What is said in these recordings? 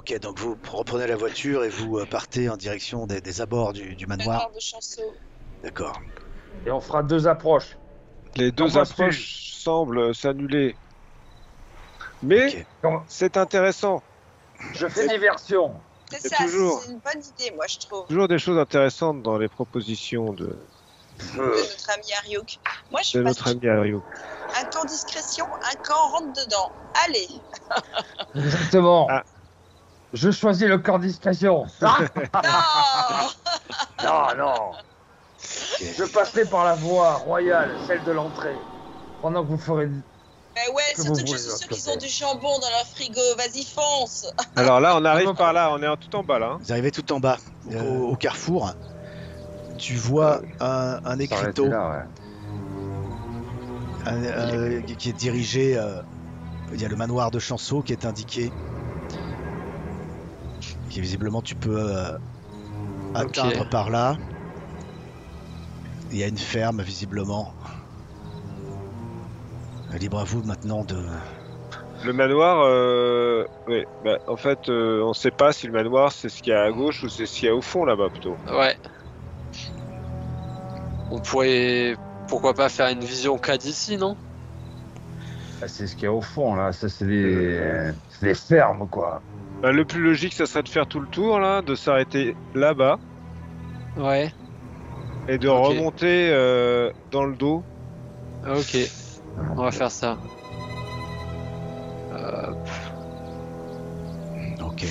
Ok, donc vous reprenez la voiture et vous partez en direction des abords du manoir. Manoir de Chanceau. D'accord. Et on fera 2 approches. Les deux Comment approches semblent s'annuler. Mais Ok. c'est intéressant. Je fais diversion. C'est C'est ça, toujours- c'est une bonne idée, moi, je trouve, Toujours des choses intéressantes dans les propositions de de notre ami Ariuk. Moi, je passe notre ami Ariou. un camp discrétion, un camp rentre dedans. Allez. Exactement. Ah. Je choisis le camp discrétion. Ah Non. non. Je passerai par la voie royale, celle de l'entrée. Pendant que vous ferez... Mais ouais, Que surtout vous que je voulez suis de sûre l'autre qu'ils ont côté. du jambon dans leur frigo. Vas-y, fonce. Alors là, on arrive Ah, par là, on est tout en bas là. Hein. Vous arrivez tout en bas, au carrefour. Tu vois un S'arrêter écriteau là, ouais. qui est dirigé. Il y a le manoir de Chanceau qui est indiqué. Qui visiblement tu peux atteindre par là. Il y a une ferme visiblement. Libre à vous maintenant de. Le manoir, ouais, bah, en fait, on sait pas si le manoir c'est ce qu'il y a à gauche ou c'est ce qu'il y a au fond là-bas plutôt. Ouais. On pourrait, pourquoi pas faire une vision cas d'ici, non? Ah, c'est ce qu'il y a au fond, là. Ça, c'est des fermes, quoi. Bah, le plus logique, ça serait de faire tout le tour là, de s'arrêter là-bas Ouais. et de Ok. remonter dans le dos. Ok. On va faire ça. Ok.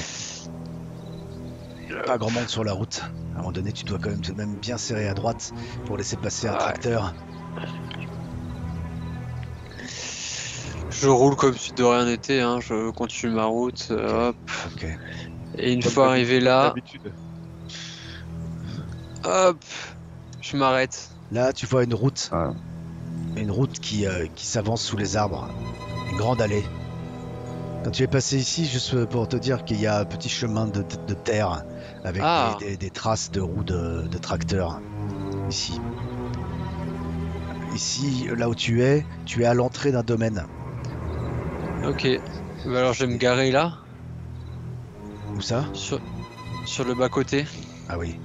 Pas grand monde sur la route. À un moment donné, tu dois quand même tout de même bien serrer à droite pour laisser passer un Ouais. tracteur. Je roule comme si de rien n'était, hein. Je continue ma route. Hop. Ok. Et une Comme fois arrivé là, d'habitude. hop, je m'arrête. Là, tu vois une route. Ah. Une route qui s'avance sous les arbres. Une grande allée. Quand tu es passé ici, juste pour te dire qu'il y a un petit chemin de terre avec Ah. des traces de roues de tracteur. Ici. Ici, là où tu es à l'entrée d'un domaine. Ok. Bah alors je vais me garer là, Où ça? sur le bas-côté. Ah oui.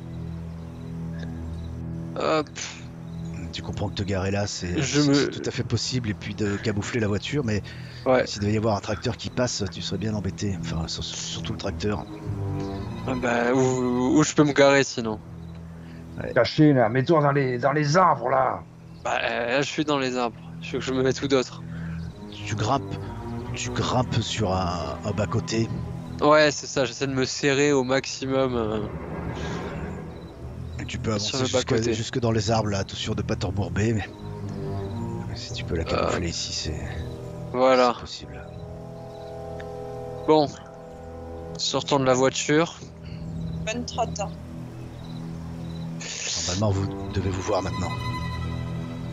Hop. Tu comprends que te garer là, c'est Je c'est me- tout à fait possible, et puis de camoufler la voiture, mais Ouais. s'il devait y avoir un tracteur qui passe, tu serais bien embêté. Enfin, surtout le tracteur. Ah bah, où je peux me garer sinon? Caché, là. Mets-toi dans les arbres, là. Bah là je suis dans les arbres. Je veux que je me mette où d'autre? Tu grimpes sur un bas-côté. Ouais, c'est ça, j'essaie de me serrer au maximum. Et tu peux Sur avancer le bas-côté. jusque dans les arbres là, tout sûr de pas t'embourber, mais si tu peux la camoufler ici, c'est Voilà. possible. Bon. Sortons de la voiture. Bonne trotte. Hein. Normalement, vous devez vous voir maintenant.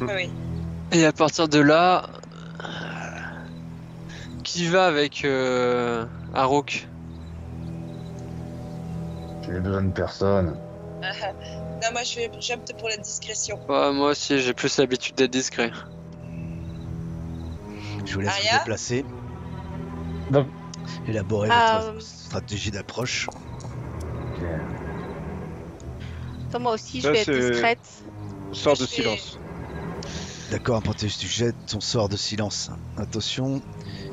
Oui, oui. Et à partir de là, qui va avec Arok? J'ai besoin de personne. Non, moi, j'opte pour la discrétion. Ouais, moi aussi, j'ai plus l'habitude d'être discret. Je vous laisse Aria vous déplacer. Donc- Élaborer votre stratégie d'approche. Ok. Attends, moi aussi, Ça, je vais être c'est- discrète. Sort de Je fais- silence. D'accord, Panthéus, tu jettes ton sort de silence. Attention,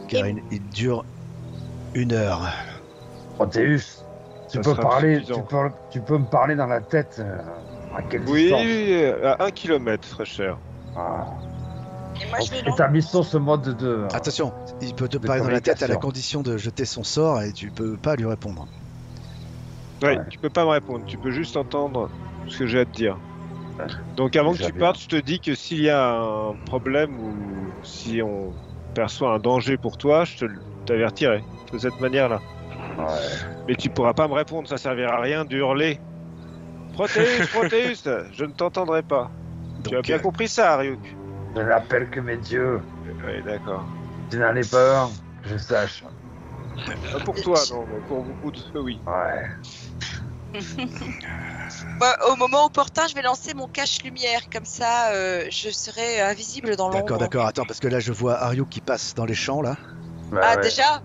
car il dure 1 heure. Proteus, tu Ça peux sera parler, suffisant. tu peux me parler dans la tête. À quelle Oui, distance? à 1 km, très cher. Ah. Et moi, je vais lancer. Établissons ce mode de... Attention, il peut te de parler dans la tête à la communication. condition de jeter son sort et tu peux pas lui répondre. Ouais, Ouais. tu peux pas me répondre, tu peux juste entendre ce que j'ai à te dire. Donc avant que tu J'avais- partes, je te dis que s'il y a un problème ou si on perçoit un danger pour toi, je t'avertirai de cette manière-là. Ouais. Mais tu pourras pas me répondre, ça servira à rien de hurler. Proteus, Proteus, je ne t'entendrai pas. Tu as Donc, bien compris ça, Ryuk? Je n'appelle que mes dieux. Oui, d'accord. Tu n'en as peur, que je sache. Pas pour toi, non, mais pour beaucoup de... Oui. Ouais. Moi, au moment opportun, je vais lancer mon cache-lumière. Comme ça, je serai invisible dans l'ombre. D'accord, attends, parce que là je vois Ariou qui passe dans les champs là. Bah Ah, ouais. déjà.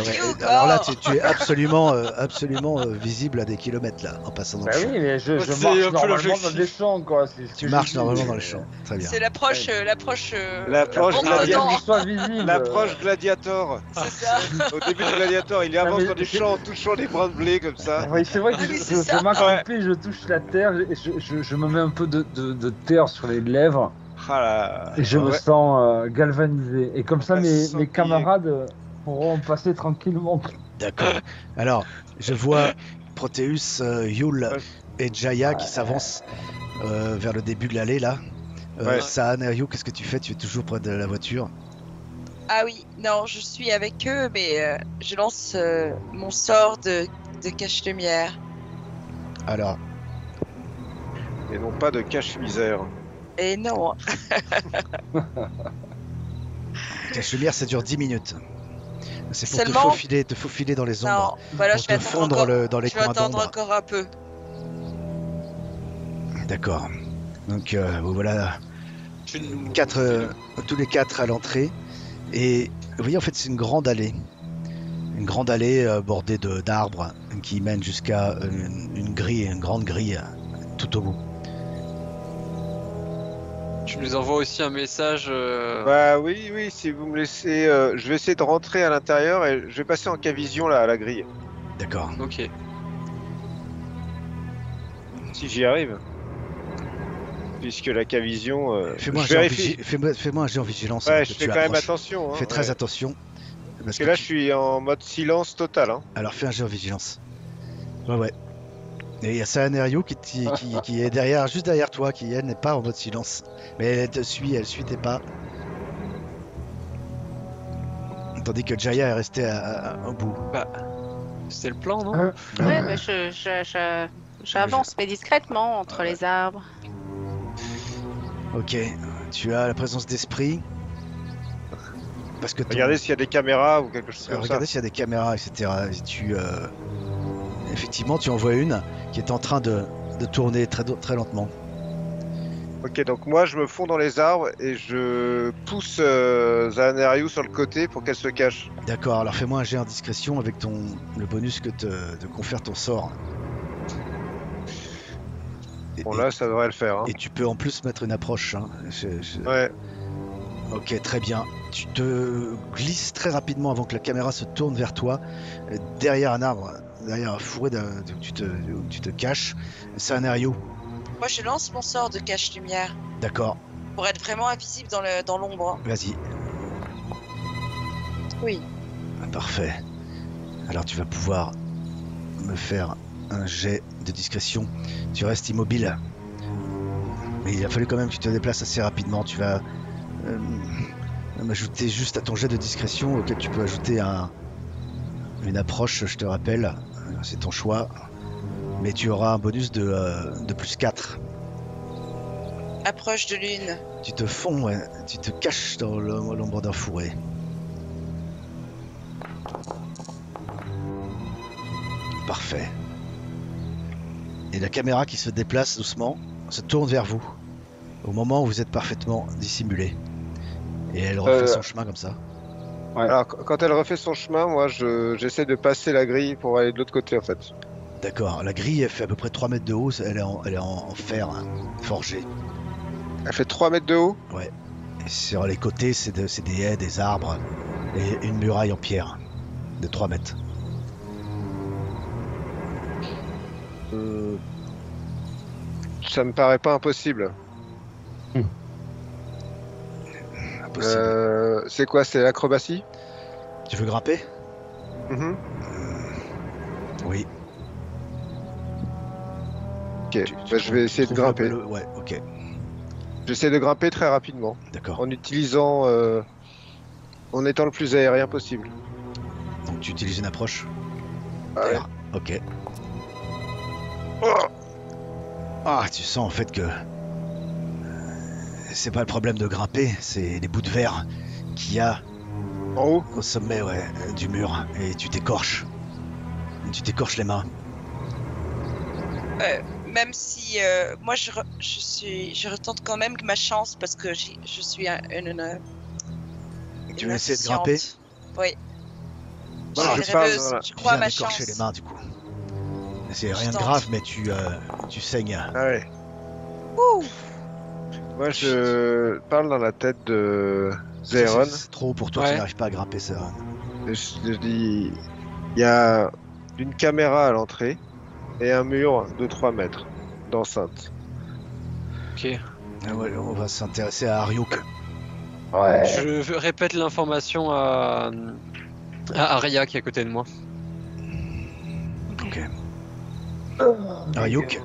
Mario, quoi. Alors là, tu es absolument, visible à des kilomètres là, en passant dans Bah le champ. oui, mais je C'est un marche peu normalement l'objectif. dans des champs, quoi. c'est ce Tu que marches je dis. normalement dans les champs. Très bien. C'est l'approche. L'approche rentre Faut dedans. que je sois visible. L'approche gladiator. C'est ça. Au début de gladiator, il avance dans des champs en touchant les brins de blé comme ça. Oui, c'est vrai que Ah oui, c'est ça. je m'accroupis, je touche la terre, et je me mets un peu de terre sur les lèvres, Ah là. et je me Ouais. sens galvanisé. Et comme ça, Ouais, mes sans camarades pourront passer tranquillement. D'accord. Alors, je vois Proteus, Yule Ouais. et Jaya qui s'avancent vers le début de l'allée là. Ouais. Saan et Ryu, qu'est-ce que tu fais? Tu es toujours près de la voiture? Ah oui, non, je suis avec eux, mais je lance mon sort de cache-lumière. Alors, Et non pas de cache-misère. Et non, cache-lumière, ça dure 10 minutes. C'est pour Seulement- te faufiler dans les non, ombres. voilà, Pour je vais te attendre fondre encore. dans les Je vais coins attendre d'ombre. encore un peu. D'accord. Donc vous voilà Tu nous- tous les quatre à l'entrée. Et vous voyez, en fait, c'est une grande allée. Une grande allée bordée d'arbres qui mène jusqu'à une grille, une grande grille tout au bout. Tu nous envoies aussi un message. Bah oui, si vous me laissez... je vais essayer de rentrer à l'intérieur et je vais passer en K-Vision là, à la grille. D'accord. Ok. Si j'y arrive. Puisque la K-Vision... Fais-moi un je jet en vérifie. fais-moi un jet en vigilance. Ouais, avant je que fais tu quand même approches. attention. Hein, Fais très ouais. attention. Parce que là, je suis en mode silence total. Hein. Alors fais un jet en vigilance. Ouais. Et il y a Saan et Ryu qui est derrière, juste derrière toi, qui elle n'est pas en mode silence. Mais elle suit tes pas. Tandis que Jaya est restée au bout. C'était le plan, non? Hein Ouais, mais j'avance, mais discrètement entre les arbres. Ok, tu as la présence d'esprit. Parce que Regardez s'il y a des caméras ou quelque chose comme regardez s'il y a des caméras, etc. Et effectivement, tu en vois une qui est en train de tourner très lentement. ça. Ok, donc moi, je me fonds dans les arbres et je pousse Zaan et Ryu sur le côté pour qu'elle se cache. D'accord, alors fais-moi un jet en discrétion avec le bonus que te confère ton sort. Bon, là, ça devrait le faire. Hein. Et tu peux en plus mettre une approche. Hein. Ouais. Ok, très bien. Tu te glisses très rapidement avant que la caméra se tourne vers toi, derrière un arbre, derrière un fourré où tu te caches. C'est un Ryu. Moi, je lance mon sort de cache-lumière D'accord, pour être vraiment invisible dans l'ombre. vas-y. Oui. Parfait. Alors tu vas pouvoir me faire un jet de discrétion. Tu restes immobile. Mais il a fallu quand même que tu te déplaces assez rapidement. Tu vas m'ajouter juste à ton jet de discrétion auquel tu peux ajouter une approche, je te rappelle. C'est ton choix. Mais tu auras un bonus de plus 4. Approche de lune. Tu te fonds, ouais. Tu te caches dans l'ombre d'un fourré. Parfait. Et la caméra qui se déplace doucement se tourne vers vous au moment où vous êtes parfaitement dissimulé. Et elle refait son chemin comme ça. Ouais. Alors, quand elle refait son chemin, moi, j'essaie de passer la grille pour aller de l'autre côté, en fait. D'accord, la grille elle fait à peu près 3 mètres de haut, elle est en fer hein, forgé. Elle fait 3 mètres de haut. Et sur les côtés, c'est des haies, des arbres et une muraille en pierre de 3 mètres. Ça me paraît pas impossible. Impossible. C'est quoi? C'est l'acrobatie? Tu veux grimper? Mhm. Oui. Ok, bah, je vais essayer de grimper. Ouais, ok, J'essaie de grimper très rapidement, d'accord. en utilisant... en étant le plus aérien possible. Donc tu utilises une approche? Ouais. Terre. Ok. Oh, Ah, tu sens en fait que c'est pas le problème de grimper, c'est les bouts de verre qu'il y a en haut? au sommet du mur et tu t'écorches. Tu t'écorches les mains. Même si moi je retente quand même ma chance parce que je suis une Tu veux essayer de insouciante. grimper? Oui. Je Voilà, suis je parle, rêveuse, voilà. je crois à viens ma d'écorcher chance. les mains du coup. C'est rien de tente. grave, mais tu saignes. Ah ouais. Ouh. Moi, je parle dans la tête de C'est Zéron. c'est trop pour toi, Ouais. tu n'arrives pas à grimper ça. Je dis, il y a une caméra à l'entrée et un mur de 3 mètres d'enceinte. Ok. Ah ouais, on va s'intéresser à Ariuk. Ouais. Je répète l'information à Aria qui est à côté de moi. Ok. Ariuk,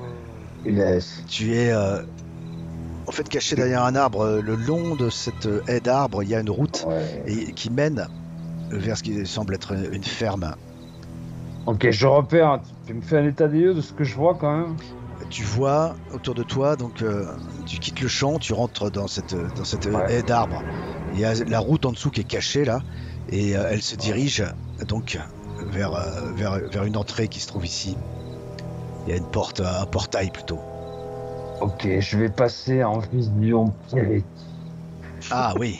Yes. tu es en fait caché derrière un arbre. Le long de cette haie d'arbres, il y a une route Ouais. qui mène vers ce qui semble être une ferme. Ok, je repère. Tu me fais un état des lieux de ce que je vois quand même. Tu vois autour de toi, donc tu quittes le champ, tu rentres dans cette Ouais. haie d'arbres. Il y a la route en dessous qui est cachée là, et elle se dirige donc vers une entrée qui se trouve ici. Il y a une porte, un portail plutôt. Ok, je vais passer en vision pyrétique. Ah oui,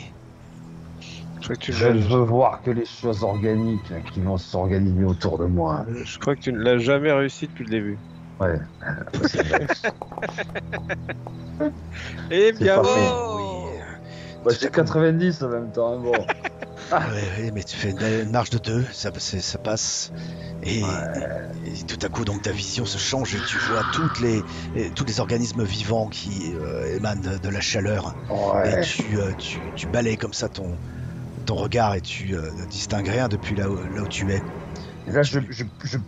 Je crois que tu Je l'as- ne veux voir que les choses organiques qui vont s'organiser autour de moi. je crois que tu ne l'as jamais réussi depuis le début. Ouais, c'est vrai. Eh C'est bien, pas oui. fait. Oh. Bah, j'ai 90 en même temps, hein, bon. ouais, mais tu fais une marche de 2, ça passe, et tout à coup donc ta vision se change et tu vois tous les organismes vivants qui émanent de la chaleur. Et Ouais. tu balayes comme ça ton regard et tu ne distingues rien depuis là où tu es. Et là, je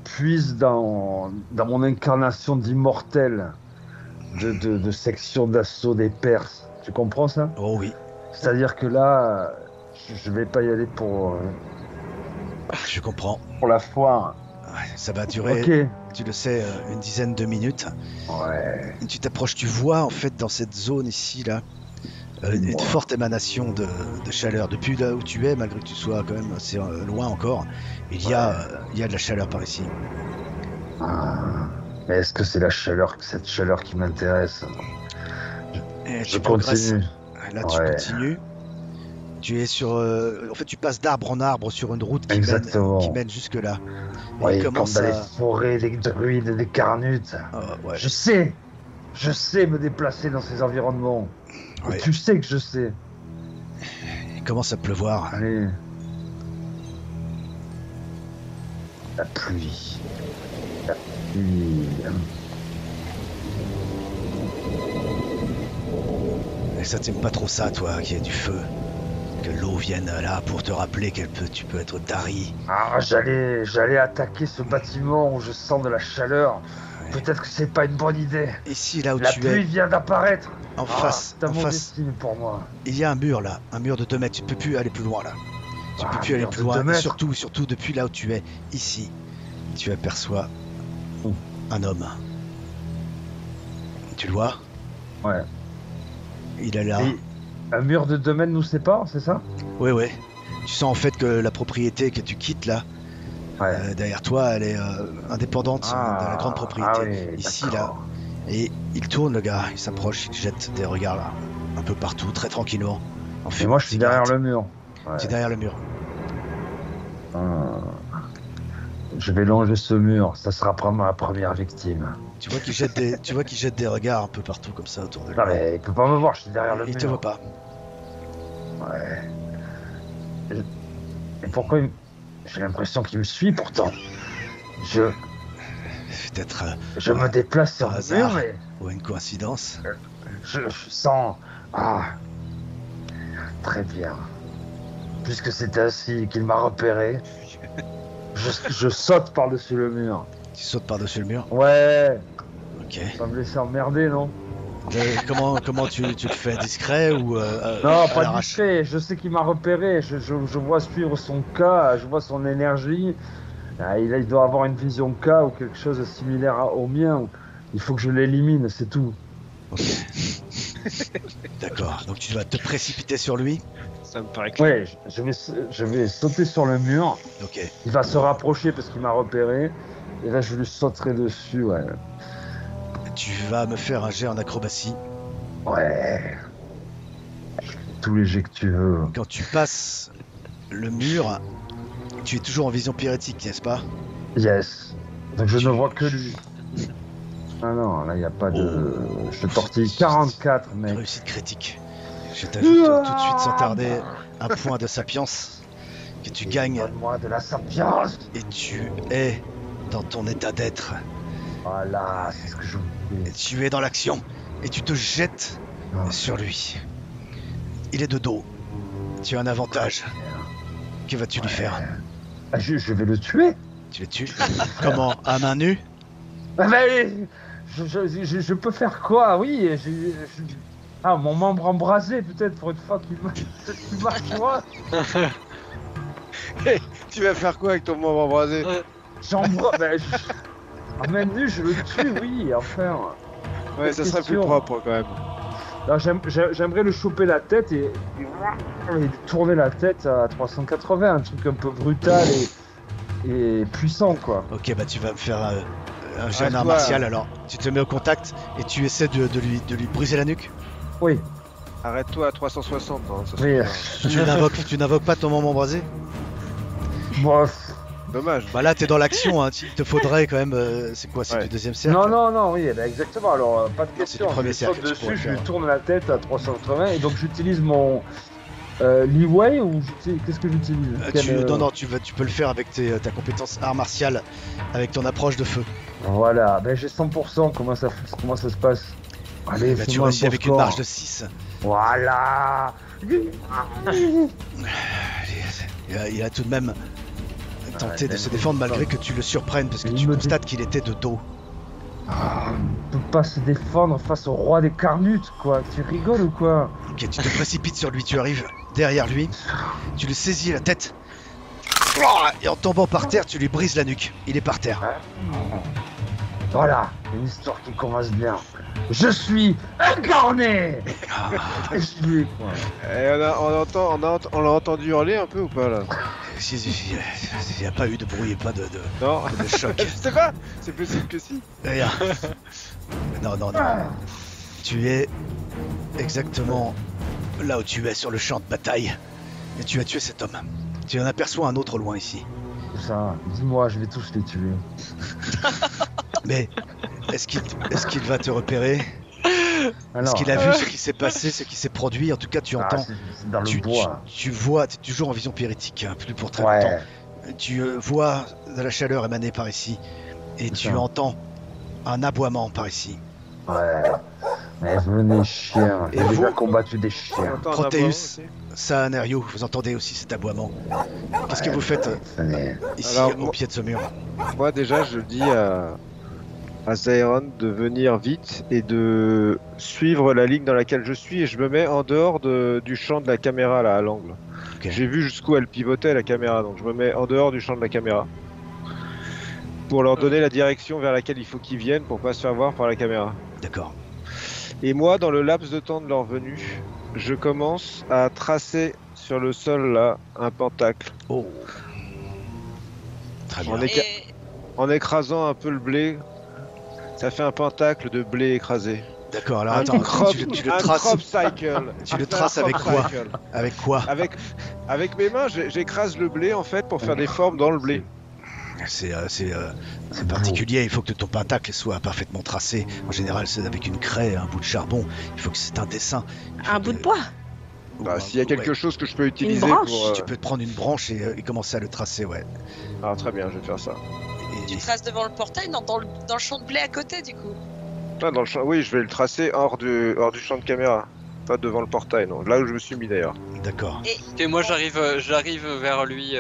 puise dans mon incarnation d'immortel de section d'assaut des Perses. Tu comprends ça? Oh oui, C'est-à-dire que là, je vais pas y aller pour je comprends. la foire. Ouais, ça va durer, Ok. tu le sais, une dizaine de minutes. Ouais. Et tu t'approches, tu vois en fait dans cette zone ici là une Ouais. forte émanation de chaleur. Depuis là où tu es, malgré que tu sois quand même assez loin encore, il y a de la chaleur par ici. Ah. Mais est-ce que c'est cette chaleur qui m'intéresse? Et Je tu progresses. continue. Là, tu Ouais. continues. Tu es sur. En fait, tu passes d'arbre en arbre sur une route Exactement. qui mène jusque là. Et Oui, il comme commence dans les à. forêts, des druides, des carnutes. Ouais. Je sais me déplacer dans ces environnements. Et Ouais. tu sais que je sais. Il commence à pleuvoir. Allez. La pluie. La pluie. Et ça, t'aimes pas trop ça, toi, qu'il y ait du feu. Que l'eau vienne là pour te rappeler tu peux être tari. Ah, j'allais attaquer ce bâtiment où je sens de la chaleur. Ouais. Peut-être que c'est pas une bonne idée. Ici, là où La tu pluie es, vient d'apparaître. en face, C'est un en mauvais face, signe pour moi. il y a un mur là, un mur de 2 mètres. Tu peux plus aller plus loin là. Tu peux plus un aller mur plus de loin. 2 Et mètres. surtout depuis là où tu es, ici, tu aperçois Où un homme. Tu le vois? Ouais. Il est là. Et un mur de 2 mètres nous sépare, c'est ça? Oui, oui. Tu sens en fait que la propriété que tu quittes là, Ouais. derrière toi, elle est indépendante de la grande propriété. oui, Ici, d'accord. Et il tourne, le gars, il s'approche, il jette des regards là, un peu partout, très tranquillement. En Et fumant moi, une je suis derrière cigarette. le mur. Ouais. Tu es derrière le mur. Ah. Je vais longer ce mur, ça sera pas ma première victime. Tu vois qu'il jette des regards un peu partout comme ça autour de lui. Non mais il peut pas me voir, je suis derrière le Il mur. te voit pas. Ouais. Et pourquoi j'ai l'impression qu'il me suit pourtant. Je Peut-être me déplace sur par le hasard. mur, mais ou une coïncidence. je sens... Ah, très bien. Puisque c'est ainsi qu'il m'a repéré, je saute par-dessus le mur. Tu sautes par-dessus le mur. Ouais, Ok. pas me laisser emmerder, non? Comment tu le fais? Discret ou Non, à pas l'arrache? discret. Je sais qu'il m'a repéré. Je vois suivre son cas. Je vois son énergie. Ah, il doit avoir une vision K ou quelque chose de similaire au mien. Il faut que je l'élimine, c'est tout. Ok. D'accord. Donc tu vas te précipiter sur lui. Ça me paraît clair. Ouais, je vais sauter sur le mur. Ok. Il va se rapprocher parce qu'il m'a repéré. Et là, je lui sauterai dessus, ouais. Tu vas me faire un jet en acrobatie. Ouais. Tous les jets que tu veux. Quand tu passes le mur, Tu es toujours en vision pyrétique, n'est-ce pas? Yes. Donc je ne vois que lui. Ah non, là il n'y a pas de... Je te tortille 44, mec. Réussite critique. Je t'ajoute tout de suite sans tarder un point de sapience que tu gagnes Donne-moi de la sapience. et tu es dans ton état d'être. Voilà, c'est ce que je voulais. Et tu es dans l'action et tu te jettes sur lui. Il est de dos. Tu as un avantage. Que vas-tu lui faire? Ah, je vais le tuer. Tu le tues? Comment? À main nue? Ah, mais je peux faire quoi? Oui, ah, mon membre embrasé, peut-être, pour une fois qu'il marche, tu vois. Tu vas faire quoi avec ton membre embrasé? J'embrasse. À main nue, je le tue, oui, enfin. Ouais, ça serait plus question. propre quand même. Alors, j'aimerais le choper la tête et tourner la tête à 380, un truc un peu brutal et puissant, quoi. Ok, bah tu vas me faire un jet Arrête-toi. art martial alors. Tu te mets au contact et tu essaies de lui briser la nuque. Oui, Arrête-toi à 360. Hein, ça oui. serait- Tu n'invoques pas ton membre embrasé? Bref. Dommage. Bah là t'es dans l'action, hein. Il te faudrait quand même. C'est quoi? C'est Ouais. du deuxième cercle? Non, oui, bah exactement. Alors, pas de c'est question. du premier Je saute cercle, tu pourrais dessus, je le lui faire. tourne la tête à 380 et donc j'utilise mon leeway ou qu'est-ce que j'utilise? Non, tu peux le faire avec ta compétence art martial, avec ton approche de feu. Voilà, ben j'ai 100%. Comment ça se passe? Allez, Bah, tu fais-moi un réussis bon avec une score. marge de 6. Voilà. Il a tout de même tenté de se défendre malgré que tu le surprennes parce que Il tu me constates qu'il était de dos. Ah, on peut pas se défendre face au roi des Carnutes, quoi. Tu rigoles ou quoi? Ok, tu te précipites sur lui, tu arrives derrière lui, tu le saisis la tête et en tombant par terre, tu lui brises la nuque. Il est par terre. Voilà, une histoire qui commence bien. Je suis incarné. Et je lui, quoi. Et on l'a entendu hurler un peu ou pas là? Il n'y a pas eu de bruit et pas de Non. choc. Je sais pas. C'est possible que si. Rien. Non. Tu es exactement là où tu es sur le champ de bataille. Et tu as tué cet homme. Tu en aperçois un autre loin ici. Tout ça, dis-moi, je vais tous les tuer. Mais est-ce qu'il va te repérer? Alors, Est-ce qu'il a vu ce qui s'est passé, ce qui s'est produit? En tout cas, tu entends. c'est dans le bois. Tu vois, tu es toujours en vision pyrétique, hein, plus pour très Ouais. longtemps. Tu vois de la chaleur émaner par ici. Et tu ça. entends un aboiement par ici. Ouais. Mais venez, chiens. Et J'ai déjà vous combattu des chiens. Entends un Proteus. aboiement aussi. Saanerio, vous entendez aussi cet aboiement. Qu'est-ce que vous faites Venez. ici Alors, au moi- pied de ce mur? Moi déjà je dis à Zaeron de venir vite et de suivre la ligne dans laquelle je suis et je me mets en dehors du champ de la caméra là à l'angle. Ok. J'ai vu jusqu'où elle pivotait la caméra donc je me mets en dehors du champ de la caméra pour leur donner la direction vers laquelle il faut qu'ils viennent pour pas se faire voir par la caméra. D'accord. Et moi dans le laps de temps de leur venue, je commence à tracer sur le sol là un pentacle Oh. Très bien. On est- Et en écrasant un peu le blé. Ça fait un pentacle de blé écrasé. D'accord, alors Un attends, crop, tu le un traces crop cycle. Tu le Un traces crop avec quoi cycle. avec quoi? Avec mes mains, j'écrase le blé en fait pour faire des formes dans le blé. C'est particulier, il faut que ton pentacle soit parfaitement tracé. En général, c'est avec une craie, un bout de charbon. Il faut que c'est un dessin. Il faut Un bout que- de bois. Bah, ou s'il y a quelque ouais. chose que je peux utiliser branche. pour. Tu peux te prendre une branche et commencer à le tracer, ouais. Ah, très bien, je vais faire ça. Et- tu traces devant le portail, non, dans le champ de blé à côté, du coup. Ah, dans le champ, oui, je vais le tracer hors du champ de caméra. Pas devant le portail, non. Là où je me suis mis d'ailleurs. D'accord. Ok, moi j'arrive vers lui.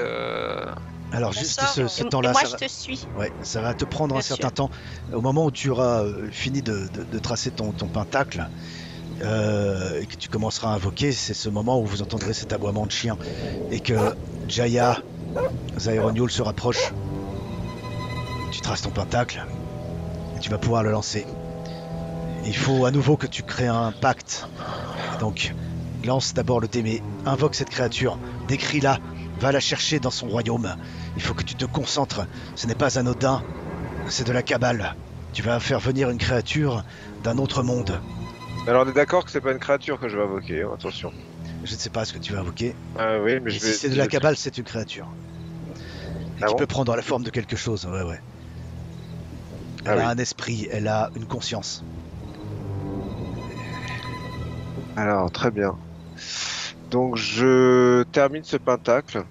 Alors On juste sort, ce Et temps-là, moi, ça je te suis. ouais, ça va te prendre un Bien certain sûr. temps. Au moment où tu auras fini de tracer ton pentacle et que tu commenceras à invoquer, c'est ce moment où vous entendrez cet aboiement de chien et que Jaya Zaeroniul se rapproche. Tu traces ton pentacle et tu vas pouvoir le lancer. Il faut à nouveau que tu crées un pacte. Donc, lance d'abord le dé, mais invoque cette créature, décris-la, va la chercher dans son royaume. Il faut que tu te concentres, ce n'est pas anodin, c'est de la cabale. Tu vas faire venir une créature d'un autre monde. Alors on est d'accord que c'est pas une créature que je vais invoquer, hein, attention. Je ne sais pas ce que tu vas invoquer, Ah oui, mais mais je si vais. c'est de la cabale, c'est une créature. Et Ah qui bon peut prendre la forme de quelque chose, ouais. Ah Elle a oui. un esprit, elle a une conscience. Alors, très bien. Donc, je termine ce pentacle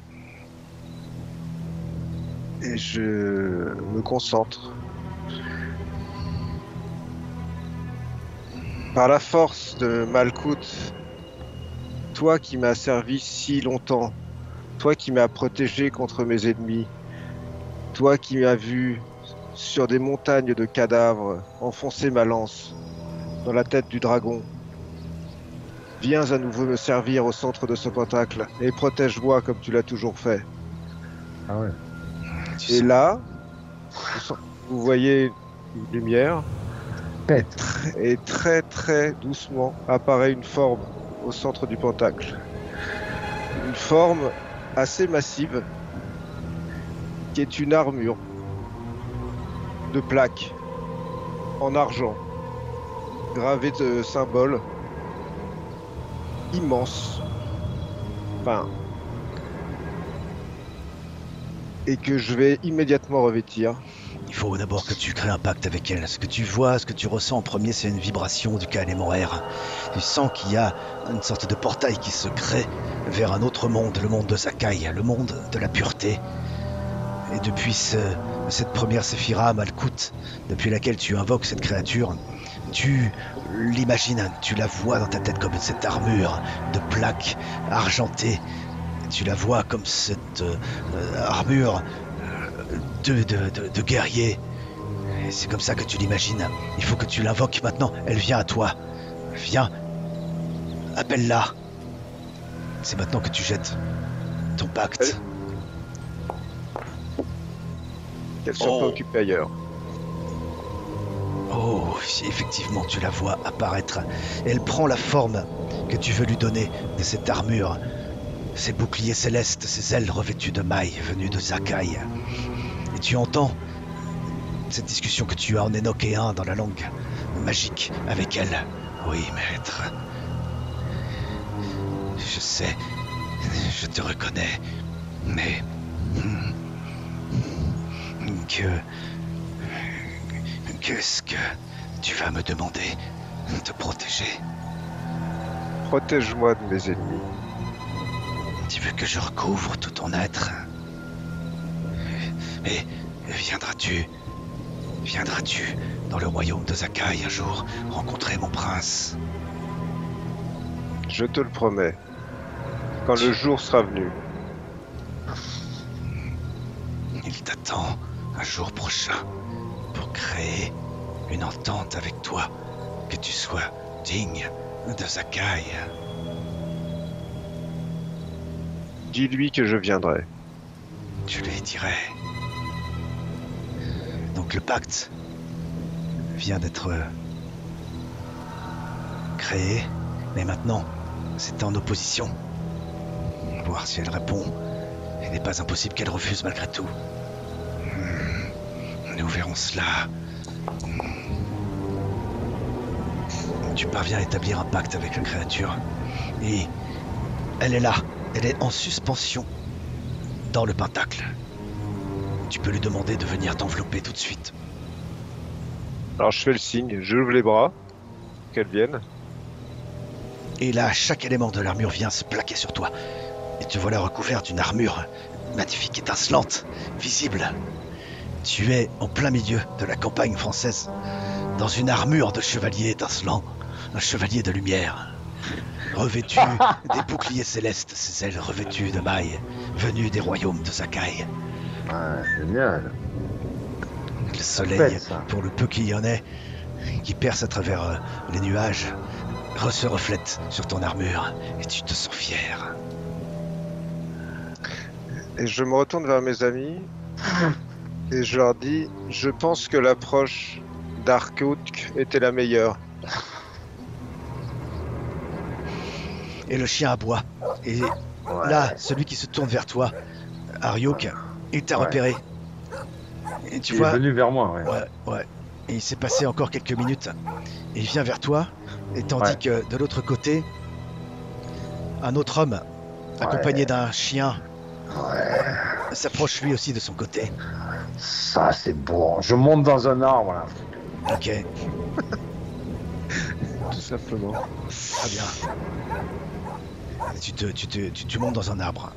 et je me concentre. Par la force de Malkuth, toi qui m'as servi si longtemps, toi qui m'as protégé contre mes ennemis, toi qui m'as vu sur des montagnes de cadavres enfoncer ma lance dans la tête du dragon, viens à nouveau me servir au centre de ce pentacle et protège-moi comme tu l'as toujours fait. Ah ouais. Tu Et sens- là, vous voyez une lumière Pète. et très très doucement apparaît une forme au centre du pentacle. Une forme assez massive qui est une armure de plaques en argent gravée de symboles immenses. Enfin, et que je vais immédiatement revêtir. Il faut d'abord que tu crées un pacte avec elle. Ce que tu vois, ce que tu ressens en premier, c'est une vibration du Kanemorer. Tu sens qu'il y a une sorte de portail qui se crée vers un autre monde, le monde de Sakai, le monde de la pureté. Et depuis cette première séphira, Malkuth, depuis laquelle tu invoques cette créature, tu l'imagines, tu la vois dans ta tête comme cette armure de plaques argentées. Tu la vois comme cette armure de guerrier. Et c'est comme ça que tu l'imagines. Il faut que tu l'invoques maintenant. Elle vient à toi. Viens. Appelle-la. C'est maintenant que tu jettes ton pacte. Qu'elle soit préoccupée ailleurs. Oh, si effectivement tu la vois apparaître. Elle prend la forme que tu veux lui donner de cette armure. Ces boucliers célestes, ces ailes revêtues de mailles venues de Sakai. Et tu entends cette discussion que tu as en énokéen dans la langue magique avec elle. Oui, maître. Je sais, je te reconnais, mais qu'est-ce que tu vas me demander de protéger? Protège-moi de mes ennemis. Tu veux que je recouvre tout ton être? Mais viendras-tu dans le royaume de Sakai un jour rencontrer mon prince? Je te le promets. Quand le jour sera venu. Il t'attend un jour prochain pour créer une entente avec toi, que tu sois digne de Sakai. Dis-lui que je viendrai. Tu lui dirais. Donc le pacte vient d'être créé, mais maintenant c'est en opposition. Voir si elle répond. Il n'est pas impossible qu'elle refuse malgré tout. Nous verrons cela. Tu parviens à établir un pacte avec la créature. Et elle est là. Elle est en suspension dans le pentacle. Tu peux lui demander de venir t'envelopper tout de suite. Alors je fais le signe, j'ouvre les bras, qu'elle vienne. Et là, chaque élément de l'armure vient se plaquer sur toi. Et te voilà recouvert d'une armure magnifique, étincelante, visible. Tu es en plein milieu de la campagne française, dans une armure de chevalier étincelant, un chevalier de lumière, revêtu des boucliers célestes, ces ailes revêtues de mailles, venues des royaumes de Sakai. Ouais, génial. Le soleil, Pète, ça. pour le peu qu'il y en ait, qui perce à travers les nuages, se reflète sur ton armure, et tu te sens fier. Et je me retourne vers mes amis et je leur dis, je pense que l'approche d'Arkouk était la meilleure. Et le chien aboie. Et Ouais. là, celui qui se tourne vers toi, Ariok, il t'a Ouais. repéré. Et tu Il vois, est venu vers moi, ouais. ouais. Et il s'est passé encore quelques minutes. Et il vient vers toi. Et tandis Ouais. que de l'autre côté, un autre homme, accompagné d'un chien, Ouais. s'approche lui aussi de son côté. Ça, c'est bon. Je monte dans un arbre, là. Ok, Tout simplement. très bien. Tu montes dans un arbre.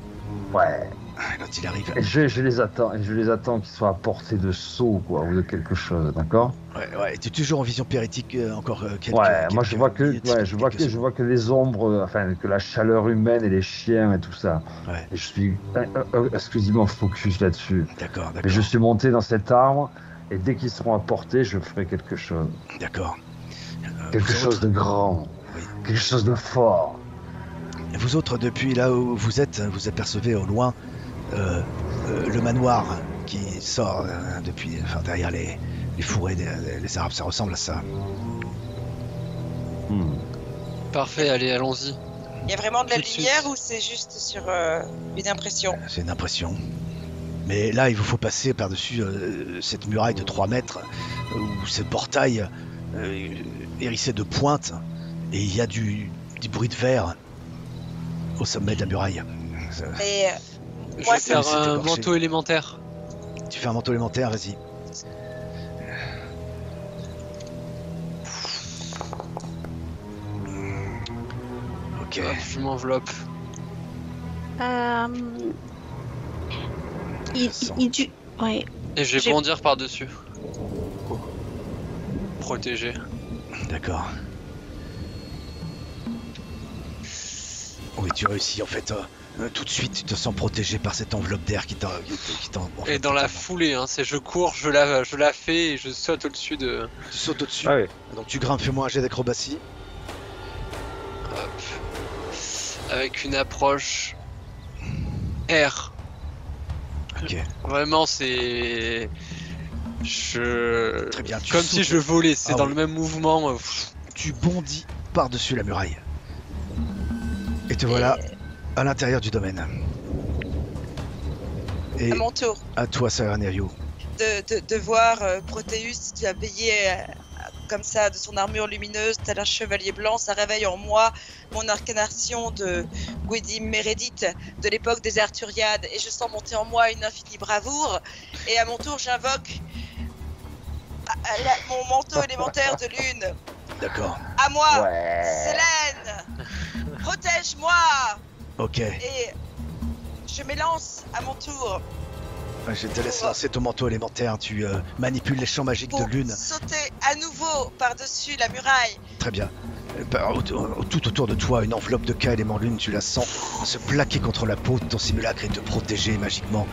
Ouais. Quand il arrive. Et je les attends. Et je les attends qu'ils soient à portée de saut, quoi, ou de quelque chose, d'accord? Ouais, tu es toujours en vision péritique encore quelques. Ouais, moi je quelques vois que, minutes, ouais, je vois quelques que, je vois que les ombres, enfin que la chaleur humaine et les chiens et tout ça. Ouais. Et je suis exclusivement focus là-dessus. D'accord, Mais d'accord. je suis monté dans cet arbre et dès qu'ils seront à portée, je ferai quelque chose. D'accord. Quelque Vous chose autres- de grand. Oui. Quelque chose de fort. Vous autres, depuis là où vous êtes, vous apercevez au loin le manoir qui sort derrière les fourrés des arbres. Ça ressemble à ça. Parfait, allez, allons-y. Il y a vraiment de la Tout de suite. lumière ou c'est juste sur une impression? C'est une impression. Mais là, il vous faut passer par-dessus cette muraille de 3 mètres, ou ce portail hérissé de pointes, et il y a du bruit de verre au sommet de la muraille. Mais Je Moi, vais c'est- faire c'est un écorché. manteau élémentaire. Tu fais un manteau élémentaire, vas-y. Ok. Hop, je m'enveloppe. Euh, il, Ça sent. il du... Ouais. Et je vais J'ai- bondir par-dessus. Protégé. D'accord. Oui, tu réussis en fait. Tout de suite, tu te sens protégé par cette enveloppe d'air qui t'enveloppe Et dans la totalement. foulée, hein, c'est je cours, je la fais et je saute au-dessus de. Tu sautes au-dessus. Ah ouais. Donc tu grimpes, fais-moi un jet d'acrobatie. Hop. Avec une approche R. Ok. Vraiment, c'est. Très bien, tu Comme sautes. si je volais, c'est Ah dans oui. le même mouvement. Tu bondis par-dessus la muraille. Et te voilà à l'intérieur du domaine. Et à mon tour à toi, Sagranerio. de voir Proteus habillé comme ça de son armure lumineuse, tel un chevalier blanc, ça réveille en moi mon incarnation de Gwydim Meredith de l'époque des Arthuriades et je sens monter en moi une infinie bravoure. Et à mon tour, j'invoque mon manteau élémentaire de lune. D'accord. À moi, Ouais. Célène, protège-moi. Ok. Et je m'élance à mon tour Je te laisse lancer ton manteau élémentaire. Tu manipules les champs magiques de pour lune. sauter à nouveau par-dessus la muraille. Très bien. Tout autour de toi, une enveloppe de K élément lune, tu la sens se plaquer contre la peau de ton simulacre et te protéger magiquement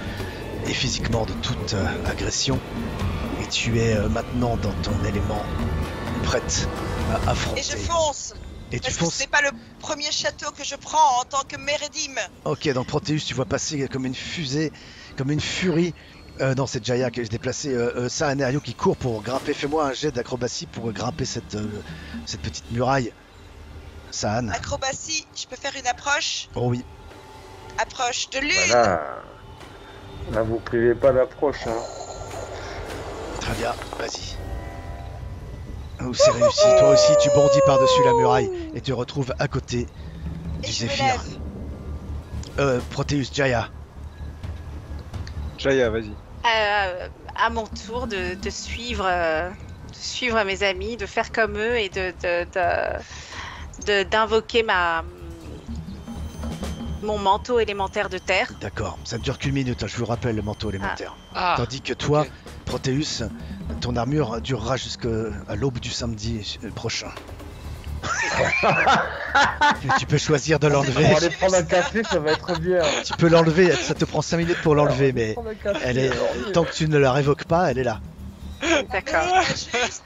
et physiquement de toute agression. Et tu es maintenant dans ton élément, prête à affronter. Et je fonce. Et tu Parce que ce fonces. n'est pas le premier château que je prends en tant que Mérédim. Ok, donc Proteus, tu vois passer comme une fusée, comme une furie. Non, c'est Jaya qui est déplacé. Sagranerio qui court pour grimper. Fais-moi un jet d'acrobatie pour grimper cette petite muraille. Saan. Acrobatie, je peux faire une approche. Oh oui. Approche de lune. Voilà. Là, vous privez pas d'approche. Hein. Très bien, vas-y. Oh, c'est réussi. Toi aussi, tu bondis par-dessus la muraille et te retrouves à côté Et du je me Zéphyr. lève. Proteus, Jaya. Jaya, vas-y. À mon tour de suivre mes amis, de faire comme eux et d'invoquer mon manteau élémentaire de terre. D'accord, ça ne dure qu'une minute, hein, je vous rappelle le manteau élémentaire. Ah, Tandis que toi, ok. Proteus, ton armure durera jusqu'à l'aube du samedi prochain. Tu peux choisir de On l'enlever. va aller prendre un café, ça va être bien. Tu peux l'enlever, ça te prend 5 minutes pour l'enlever, mais Prendre un café, elle est, alors. tant que tu ne la révoques pas, elle est là. D'accord. Juste.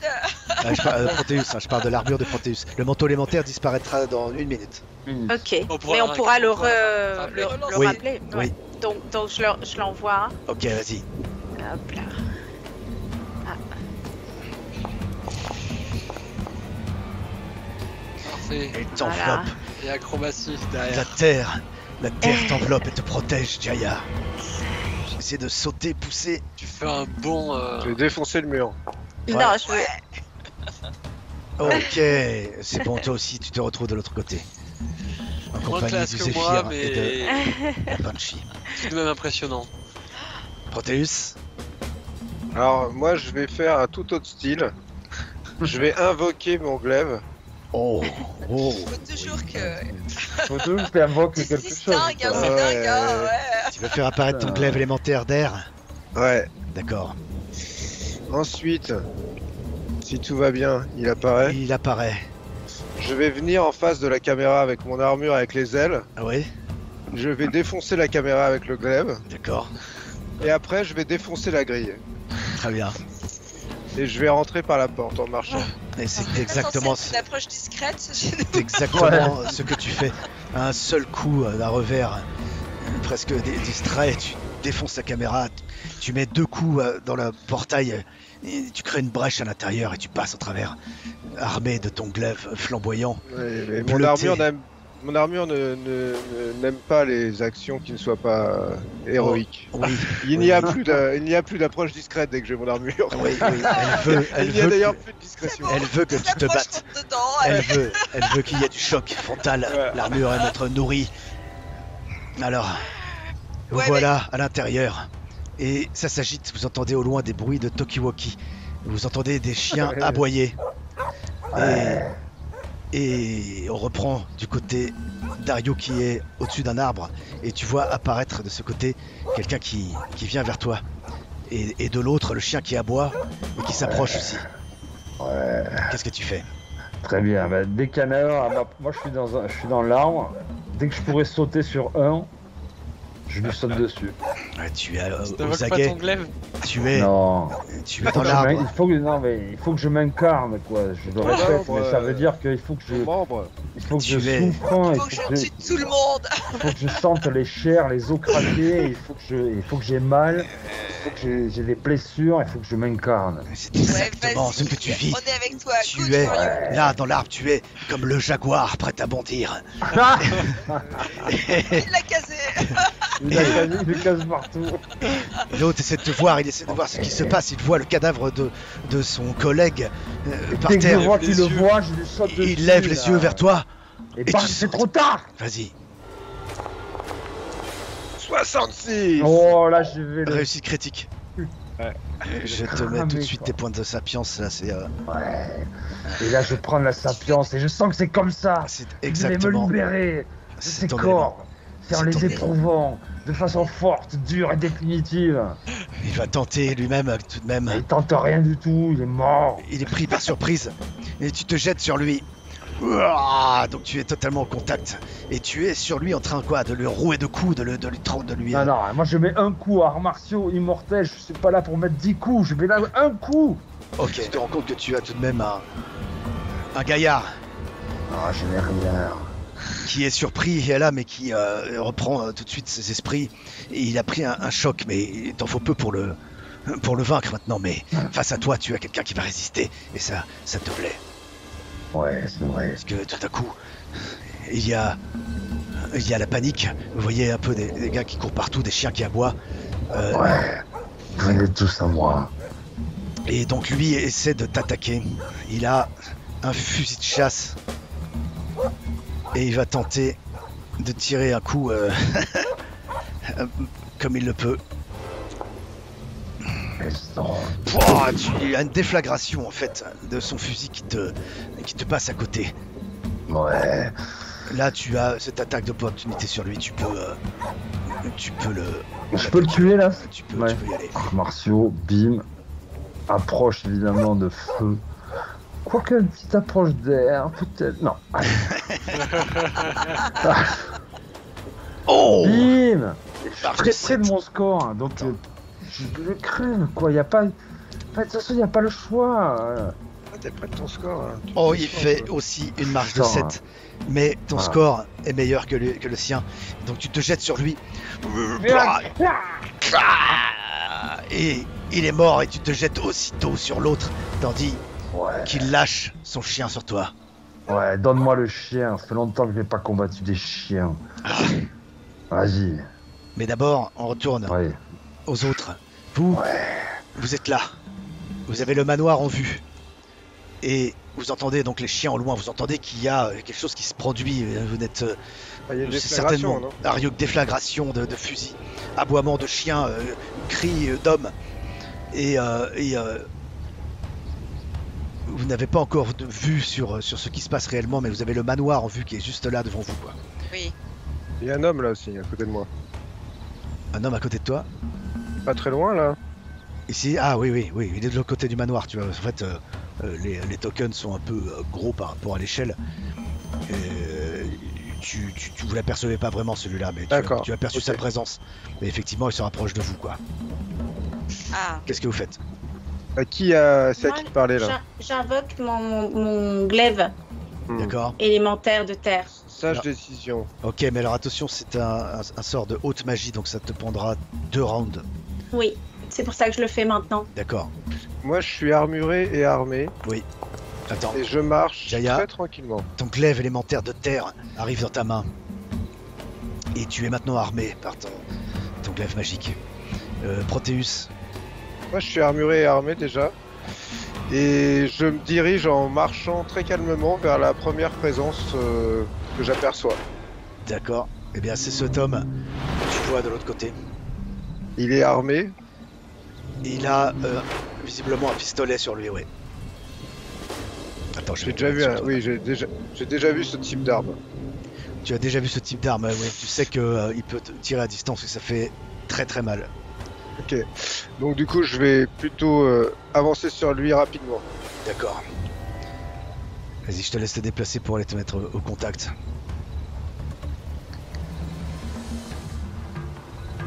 Proteus, hein, je parle de l'armure de Proteus. Le manteau élémentaire disparaîtra dans 1 minute. Ok. On pourra Mais on pourra le rappeler. Oui, rappeler. oui. Ouais. Donc je l'envoie. Ok, vas-y. Hop là. Parfait. Elle t'enveloppe. Et acrobatie La derrière. terre t'enveloppe et te protège, Jaya. J'essaie de sauter, pousser. Tu fais un bon. Je vais défoncer le mur. Ouais. Non, je veux. Ok, c'est bon, toi aussi, tu te retrouves de l'autre côté. En Moins compagnie classe du que Zéphyr moi, et de mais la Banshee. tout de même impressionnant. Proteus. Alors, moi, je vais faire un tout autre style. Je vais invoquer mon glaive. Oh. Il faut toujours que. Faut toujours que tu invoques C'est quelque chose. dingue, hein, quoi. c'est Ouais. dingue, hein, ouais. Tu veux faire apparaître ton glaive élémentaire d'air? Ouais. D'accord. Ensuite, si tout va bien, il apparaît. Il apparaît. Je vais venir en face de la caméra avec mon armure avec les ailes. Ah oui? Je vais défoncer la caméra avec le glaive. D'accord. Et après, je vais défoncer la grille. Très bien. Et je vais rentrer par la porte en marchant. Et c'est C'est exactement, censé être une approche discrète. c'est exactement ce que tu fais. Un seul coup d'un revers, presque distrait, tu défonces la caméra, tu mets 2 coups dans le portail, et tu crées une brèche à l'intérieur et tu passes au travers, armé de ton glaive flamboyant. Ouais, mais Bleuté. mon armure n'aime pas les actions qui ne soient pas héroïques. Oui, Il n'y a plus d'approche discrète dès que j'ai mon armure. oui, elle Il n'y a veut, d'ailleurs plus de discrétion. elle veut que tu te battes. Elle veut qu'il y ait du choc frontal. Ouais. L'armure aime être nourrie. Alors, vous Ouais, voilà à l'intérieur. Et ça s'agite, vous entendez au loin des bruits de Tokiwoki. Vous entendez des chiens Ouais. aboyer. Et on reprend du côté Dario qui est au-dessus d'un arbre. Et tu vois apparaître de ce côté quelqu'un qui vient vers toi. Et de l'autre, le chien qui aboie et qui s'approche aussi. Ouais, Qu'est-ce que tu fais? très bien. Bah, dès qu'il y en a un, moi je suis dans l'arbre. Dès que je pourrais sauter sur un, je lui saute dessus. Ouais, tu es aux T'invoques pas aguets. ton glaive? Tu es Non. dans l'arbre. Il faut que je m'incarne, quoi. Je le répète, mais ça veut dire qu'il faut que je, Membre. il faut que Tu je es- souffre, hein, Il faut que je tue tout le monde. il faut que je sente les chairs, les os craquer, il faut que j'ai mal, il faut que j'ai des blessures, il faut que je m'incarne. C'est exactement ce que tu vis. On est avec toi. Tu Good es for you. là dans l'arbre, tu es comme le jaguar prêt à bondir. Il l'a casé. Il le casse partout. L'autre essaie de te voir, il essaie de voir ce qui se passe, il voit le cadavre de son collègue par Dès que je terre. vois qu'il le les yeux. voit, je lui saute dessus. Il lève les là. yeux vers toi. Et et bam, tu c'est sautes. trop tard. Vas-y, 66. Oh là, je vais le... réussite critique. Ouais. Je te mets tout de suite tes points de sapience, là c'est Ouais. Et là, je prends la sapience et je sens que c'est comme ça. c'est Je vais me exactement. libérer de C'est ces ton élément. corps. C'est en C'est ton les élément. éprouvant de façon forte, dure et définitive. Il va tenter lui-même tout de même. Il tente rien du tout, il est mort. Il est pris par surprise et tu te jettes sur lui. Ouah, donc tu es totalement en contact et tu es sur lui en train quoi de lui rouer de coups, de lui. Non, non, moi je mets un coup, arts martiaux, immortel, je suis pas là pour mettre 10 coups, je mets là un coup. Ok. Tu te rends compte que tu as tout de même un gaillard Ah, je n'ai rien. qui est surpris et là mais qui reprend tout de suite ses esprits et il a pris un choc mais il t'en faut peu pour le vaincre maintenant mais face à toi tu as quelqu'un qui va résister et ça te plaît Ouais, c'est vrai. parce que tout à coup il y a la panique, vous voyez un peu des gars qui courent partout, des chiens qui aboient Ouais. Venez tous à moi. et donc lui essaie de t'attaquer, il a un fusil de chasse et il va tenter de tirer un coup comme il le peut. Pouah, tu as une déflagration en fait de son fusil qui te passe à côté. Ouais. Là tu as cette attaque d'opportunité sur lui, tu peux le Je peux le tuer là. tu peux Ouais. y aller. Arts martiaux, bim. Approche évidemment de feu. Quoique une petite approche d'air, peut-être. Non. Allez. Oh Bim. Je suis Marche très de près de 7. mon score, hein, donc je crève quoi. Y a pas. Enfin, de toute façon, y a pas le choix. Ah, t'es près de ton score. Hein. Tu Oh, fais il fort, fait toi. aussi une marche de Putain, 7. Mais ton Voilà. score est meilleur que le sien. Donc tu te jettes sur lui. Et il est mort et tu te jettes aussitôt sur l'autre. Tandis Ouais. qu'il lâche son chien sur toi. Ouais, donne-moi le chien. Ça fait longtemps que j'ai pas combattu des chiens. Vas-y. Mais d'abord, on retourne Ouais. aux autres. Vous êtes là. Vous avez le manoir en vue. Et vous entendez donc les chiens au loin. Vous entendez qu'il y a quelque chose qui se produit. Vous n'êtes Ah, il y a des C'est déflagrations, certainement non déflagration de fusils, aboiement de chiens, cris d'hommes. Et vous n'avez pas encore de vue sur ce qui se passe réellement, mais vous avez le manoir en vue qui est juste là devant vous, quoi. Oui. Il y a un homme là aussi, à côté de moi. Un homme à côté de toi. Pas très loin là. Ici, ah oui, il est de l'autre côté du manoir, tu vois. En fait, les tokens sont un peu gros par rapport à l'échelle. Vous l'apercevez pas vraiment celui-là, mais D'accord, tu as perçu ok. sa présence. Mais effectivement, il se rapproche de vous, quoi. Ah, Qu'est-ce que vous faites? C'est à qui te Moi, parlait là J'invoque mon glaive D'accord. élémentaire de terre. Sage Non. décision. Ok, mais alors attention, c'est un sort de haute magie, donc ça te prendra 2 rounds. Oui, c'est pour ça que je le fais maintenant. D'accord. Moi je suis armuré et armé Attends, et je marche Jaya. très tranquillement. ton glaive élémentaire de terre arrive dans ta main. Et tu es maintenant armé par ton glaive magique. Proteus, Moi je suis armuré et armé déjà. Et je me dirige en marchant très calmement vers la première présence que j'aperçois. d'accord. Eh bien, c'est cet homme que tu vois de l'autre côté. Il est armé. Il a visiblement un pistolet sur lui, ouais. Attends, je J'ai vais déjà vu sur un... toi. Oui, j'ai déjà vu ce type d'arme. Tu as déjà vu ce type d'arme, ouais. Tu sais que il peut te tirer à distance et ça fait très très mal. Ok. Donc du coup je vais plutôt avancer sur lui rapidement. D'accord. Vas-y, je te laisse te déplacer pour aller te mettre au contact.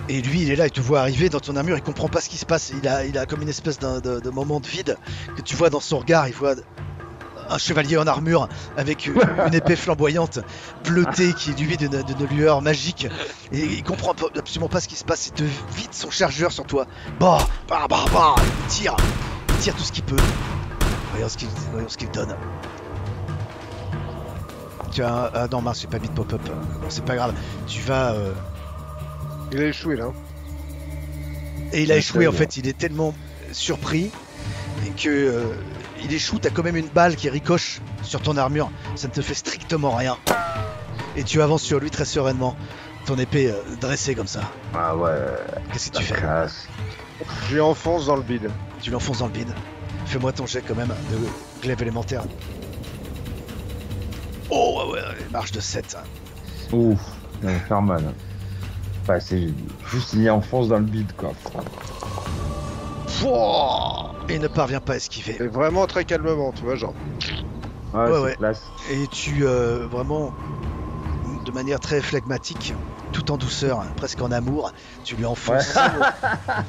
Et lui, il est là, il te voit arriver dans ton armure, il comprend pas ce qui se passe. Il a comme une espèce de moment de vide que tu vois dans son regard. Il voit un chevalier en armure avec une épée flamboyante, bleutée, qui est lui d'une lueur magique. Et il comprend absolument pas ce qui se passe. Il te vide son chargeur sur toi. Bah, il tire tout ce qu'il peut. Voyons ce qu'il donne. Tu as ah non mince, j'ai pas mis de pop-up. Bon, c'est pas grave. Tu vas Il a échoué là. et il a Ok, échoué en bon. fait. Il est tellement surpris que il échoue. T'as quand même une balle qui ricoche sur ton armure. Ça ne te fait strictement rien. Et tu avances sur lui très sereinement. Ton épée dressée comme ça. Ah ouais, Qu'est-ce que ça tu fais? casse. Je lui enfonce dans le bide. Tu l'enfonces dans le bide. Fais-moi ton jet quand même de glaive élémentaire. Oh ouais, marche de 7. Ouf, ça va faire mal. Enfin, c'est juste il enfonce dans le bide quoi. Et il ne parvient pas à esquiver. Et vraiment très calmement, tu vois, genre. Ouais, Ouais, c'est ouais. classe. Et tu, vraiment, de manière très flegmatique, tout en douceur, presque en amour, tu lui enfonces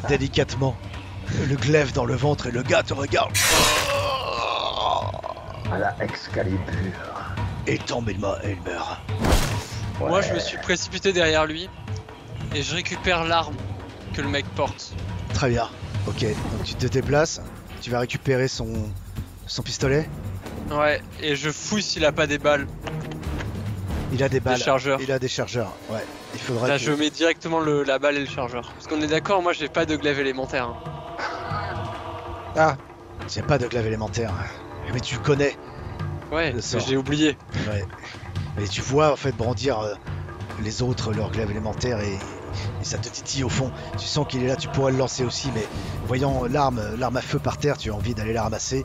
délicatement le glaive dans le ventre et le gars te regarde. À la Excalibur. Et tombe, il meurt. Ouais. Moi, je me suis précipité derrière lui et je récupère l'arme que le mec porte. Très bien. Ok, donc tu te déplaces, tu vas récupérer son pistolet. Ouais, et je fouille s'il a pas des balles, Il a des balles. des chargeurs. Il a des chargeurs, ouais. Il faudra Là, que- je mets directement la balle et le chargeur. Parce qu'on est d'accord, moi, j'ai pas de glaive élémentaire. hein. Ah, Il n'y a pas de glaive élémentaire. Mais tu le connais. Ouais, Le sort. j'ai oublié. Ouais. Et tu vois en fait brandir les autres leur glaive élémentaire et ça te titille au fond. Tu sens qu'il est là, tu pourrais le lancer aussi, mais voyant l'arme à feu par terre, tu as envie d'aller la ramasser.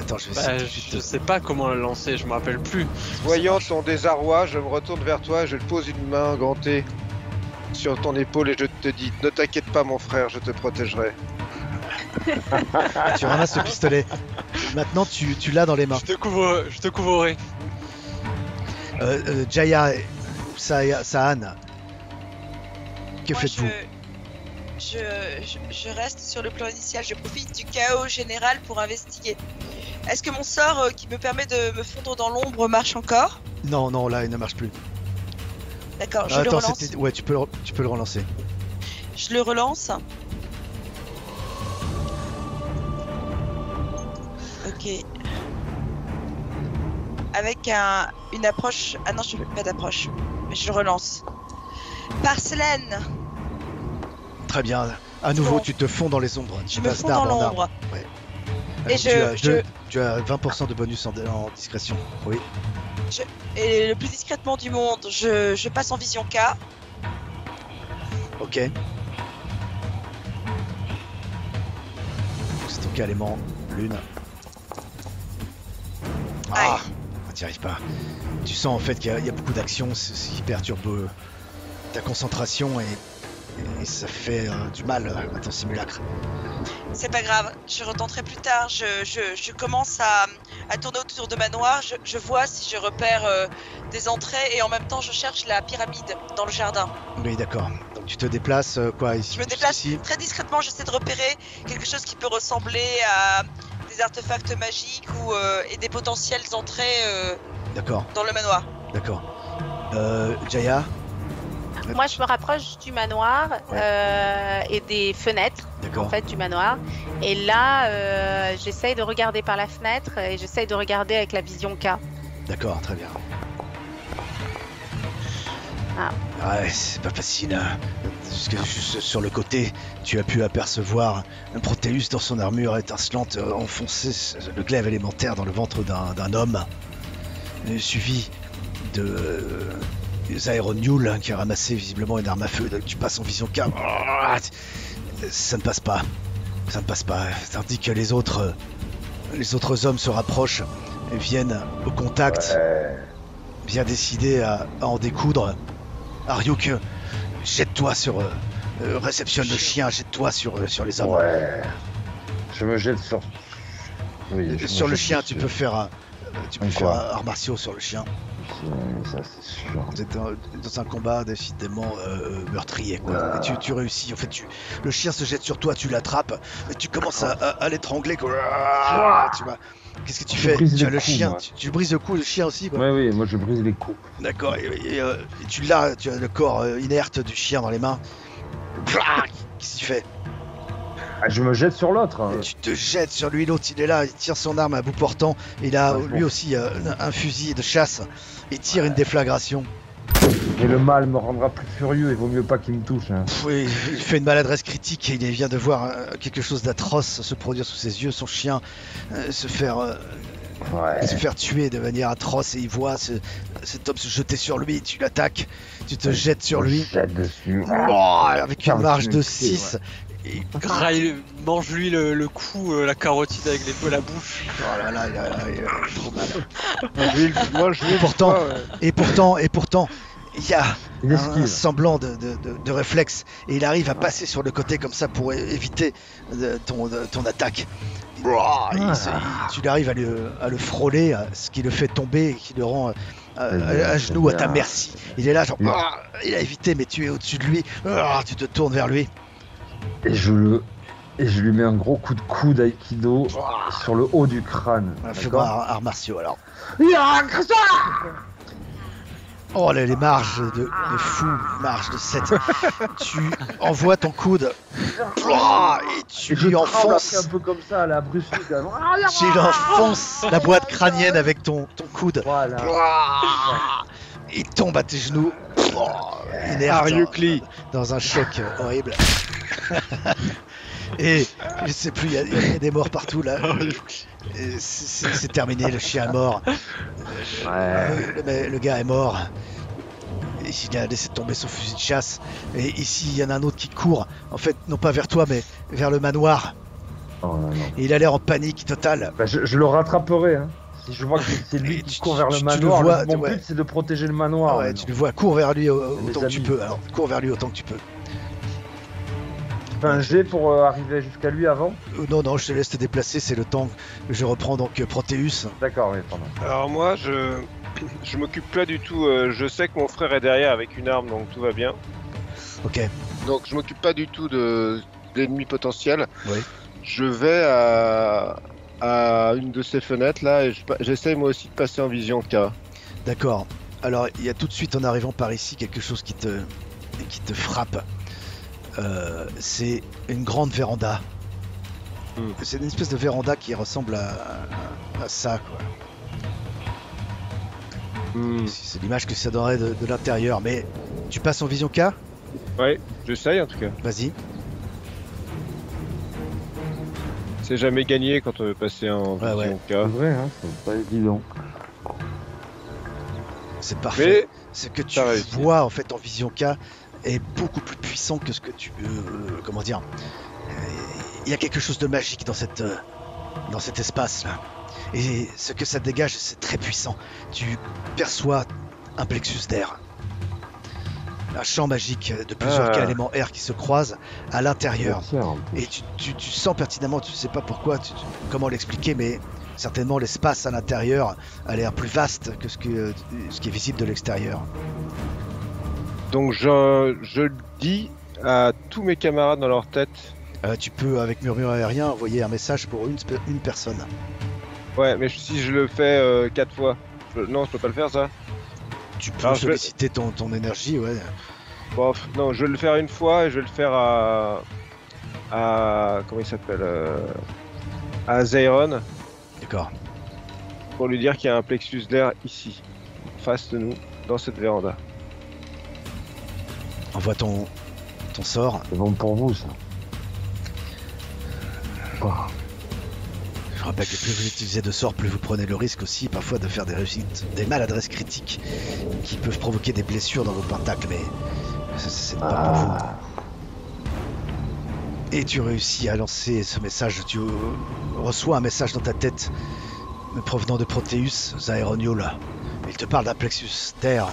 Attends, je vais essayer Bah, tout de suite je de- sais pas comment le lancer, je me rappelle plus. voyant ton désarroi, je me retourne vers toi, je te pose une main gantée sur ton épaule et je te dis, ne t'inquiète pas mon frère, je te protégerai. Tu ramasses le pistolet. Maintenant, tu l'as dans les mains. Je te couvrirai. Jaya, Saan, que moi, faites-vous? je reste sur le plan initial. Je profite du chaos général pour investiguer. Est-ce que mon sort qui me permet de me fondre dans l'ombre marche encore? Non, là, il ne marche plus. D'accord, je le Attends, relance. ouais, tu peux le relancer. Je le relance. Ok. Avec une approche. Ah non, je fais pas d'approche. Mais je le relance. Porcelaine. Très bien. À nouveau, Bon. tu te fonds dans les ombres. Je Tu me passes fonds dans d'arbre en arbre. l'ombre. Ouais. Et Tu as 20% de bonus en discrétion. Oui. Et le plus discrètement du monde, je passe en vision K. Ok. C'est donc élément lune. Ah, t'y arrives pas. Tu sens en fait qu'il y a beaucoup d'actions, ce qui perturbe ta concentration et ça fait du mal à ton simulacre. C'est pas grave, je retenterai plus tard. Je commence à tourner autour de manoir. Je vois si je repère des entrées et en même temps je cherche la pyramide dans le jardin. Oui, d'accord. Donc tu te déplaces quoi ici? Je me déplace ici. très discrètement, j'essaie de repérer quelque chose qui peut ressembler à des artefacts magiques et des potentielles entrées D'accord, dans le manoir. d'accord. Jaya? Moi, je me rapproche du manoir et des fenêtres, D'accord. en fait, du manoir. Et là, j'essaye de regarder par la fenêtre et j'essaye de regarder avec la vision K. D'accord, très bien. Ah. Ouais, c'est pas facile. Hein. Parce que juste sur le côté, tu as pu apercevoir un Proteus dans son armure étincelante enfoncer le glaive élémentaire dans le ventre d'un homme, suivi de Zaeronul qui a ramassé visiblement une arme à feu. Donc tu passes en vision K. Ça ne passe pas. Ça ne passe pas. Tandis que les autres hommes se rapprochent et viennent au contact, bien décidés à en découdre. Ariuk, jette-toi sur... réceptionne le chien, jette-toi sur les hommes. Ouais. Je me jette sur... Oui, Sur le chien, tu peux faire tu peux faire Quoi un art martiaux sur le chien. Ça, c'est sûr. Vous êtes dans un combat décidément meurtrier, quoi. Et tu réussis. En fait, le chien se jette sur toi, tu l'attrapes, et tu commences à l'étrangler, quoi. Tu vois. Qu'est-ce que tu fais? Tu as le chien, tu brises le cou, le chien aussi, quoi. Oui, moi je brise les coups. D'accord. Et tu as le corps inerte du chien dans les mains. Qu'est-ce que tu fais? Je me jette sur l'autre. Et tu te jettes sur lui, l'autre il est là, il tire son arme à bout portant, il a lui aussi un fusil de chasse, il tire une déflagration. Et le mal me rendra plus furieux, il vaut mieux pas qu'il me touche. Hein. Oui, il fait une maladresse critique et il vient de voir quelque chose d'atroce se produire sous ses yeux, son chien se faire tuer de manière atroce et il voit cet homme se jeter sur lui, tu l'attaques, tu te jettes sur lui. Jette dessus. Avec une marge de 6. Et mange-lui le cou, la carotide avec la bouche. Oh là là, il a trop mal. Moi, je vais Et pourtant, il y a un semblant de réflexe et il arrive à passer sur le côté comme ça pour éviter ton attaque. Tu arrives à le frôler, ce qui le fait tomber et qui le rend à genoux à ta merci. Il est là, genre, il a évité, mais tu es au-dessus de lui. Tu te tournes vers lui. Et je lui mets un gros coup de coude d'aïkido sur le haut du crâne. Fais-moi art martiaux alors. Oh les marges de fou, marges de 7. Tu envoies ton coude et tu lui enfonces. Un peu comme ça à la Bruce Lee. Tu lui enfonces la boîte crânienne avec ton coude. Voilà. Il tombe à tes genoux. Inerte dans un choc horrible. Et je sais plus, il y a des morts partout là. C'est terminé, le chien est mort. Le gars est mort. Il a laissé tomber son fusil de chasse. Et ici, il y en a un autre qui court. En fait, non pas vers toi, mais vers le manoir. Oh, non. Et il a l'air en panique totale. Bah, je le rattraperai. Hein. Si je vois que c'est lui qui court vers le manoir, mon but c'est de protéger le manoir. Ouais, tu le vois, cours vers lui autant que tu peux. Alors, cours vers lui autant que tu peux. Un jet pour arriver jusqu'à lui avant? Non, je te laisse te déplacer, c'est le temps que je reprends donc Proteus. D'accord, oui, pardon. Alors moi, je m'occupe pas du tout, je sais que mon frère est derrière avec une arme, donc tout va bien. Ok. Donc je m'occupe pas du tout d'ennemis potentiels. Oui. Je vais à une de ces fenêtres là et j'essaye moi aussi de passer en vision K. D'accord. Alors il y a tout de suite en arrivant par ici quelque chose qui te frappe. C'est une grande véranda. C'est une espèce de véranda qui ressemble à ça, quoi. C'est l'image que ça donnerait de l'intérieur, mais tu passes en vision K? Ouais, j'essaye en tout cas. Vas-y. C'est jamais gagné quand on veut passer en vision K. C'est vrai, hein, c'est pas évident. C'est parfait. Mais Ce que tu t'as réussi. vois en fait en vision K est beaucoup plus puissant que ce que tu... comment dire, il y a quelque chose de magique dans cet espace là. Et ce que ça dégage, c'est très puissant. Tu perçois un plexus d'air. Un champ magique de plusieurs éléments air qui se croisent à l'intérieur. Et tu sens pertinemment, tu sais pas pourquoi, comment l'expliquer, mais certainement l'espace à l'intérieur a l'air plus vaste que ce qui est visible de l'extérieur. Donc je le dis à tous mes camarades dans leur tête. Tu peux, avec murmure aérien, envoyer un message pour une personne. Ouais, mais si je le fais 4 fois, non, je peux pas le faire ça. Tu peux Alors, solliciter ton énergie, ouais. Bon, non, je vais le faire une fois et je vais le faire à comment il s'appelle, à Zayron, D'accord. pour lui dire qu'il y a un plexus d'air ici, face de nous, dans cette véranda. Envoie ton sort. C'est bon pour vous, ça. Bah, Je rappelle que plus vous utilisez de sorts, plus vous prenez le risque aussi parfois de faire des réussites, des maladresses critiques qui peuvent provoquer des blessures dans vos pentacles, mais c'est pas pour vous. Et tu réussis à lancer ce message, tu reçois un message dans ta tête provenant de Proteus, Zaeronio là. Il te parle d'un plexus d'air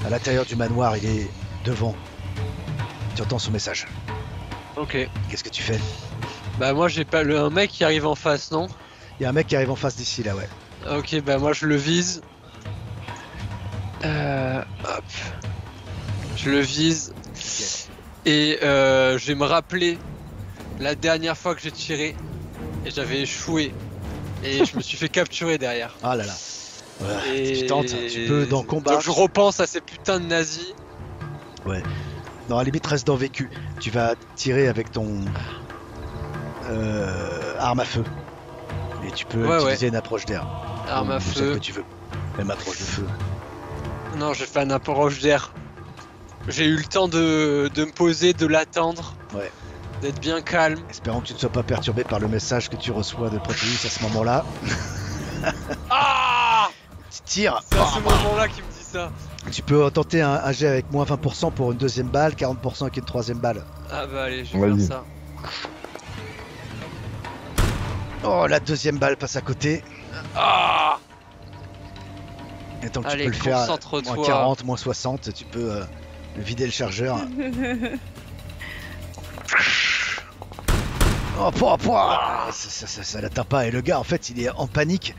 à l'intérieur du manoir, il est devant. Tu entends son message. Ok. Qu'est-ce que tu fais? Bah moi j'ai pas un mec qui arrive en face, non? Il y a un mec qui arrive en face d'ici là, ouais. Ok, bah moi je le vise. Hop. Je le vise. Et je vais me rappeler la dernière fois que j'ai tiré et j'avais échoué. Et je me suis fait capturer derrière. Ah là là. Voilà, Et... tu tentes, tu peux dans combat. Donc je repense à ces putains de nazis. Ouais. Non, à la limite, reste dans vécu. Tu vas tirer avec ton arme à feu. Et tu peux utiliser une approche d'air. Arme à Celle feu. que tu veux. Même approche de feu. Non, j'ai fait un approche d'air. J'ai eu le temps de me poser, de l'attendre. Ouais. D'être bien calme. Espérons que tu ne sois pas perturbé par le message que tu reçois de Proteus à ce moment-là. Ah! Tu tires. C'est à ce moment-là qu'il me dit ça. Tu peux tenter un jet avec moins 20% pour une deuxième balle, 40% avec une troisième balle. Ah bah allez, je vais faire ça. Oh, la deuxième balle passe à côté. Ah! Et tant que Allez, tu peux le faire concentre-toi. moins 40, moins 60, tu peux vider le chargeur. Oh, ça l'atteint pas. Et le gars, en fait, il est en panique.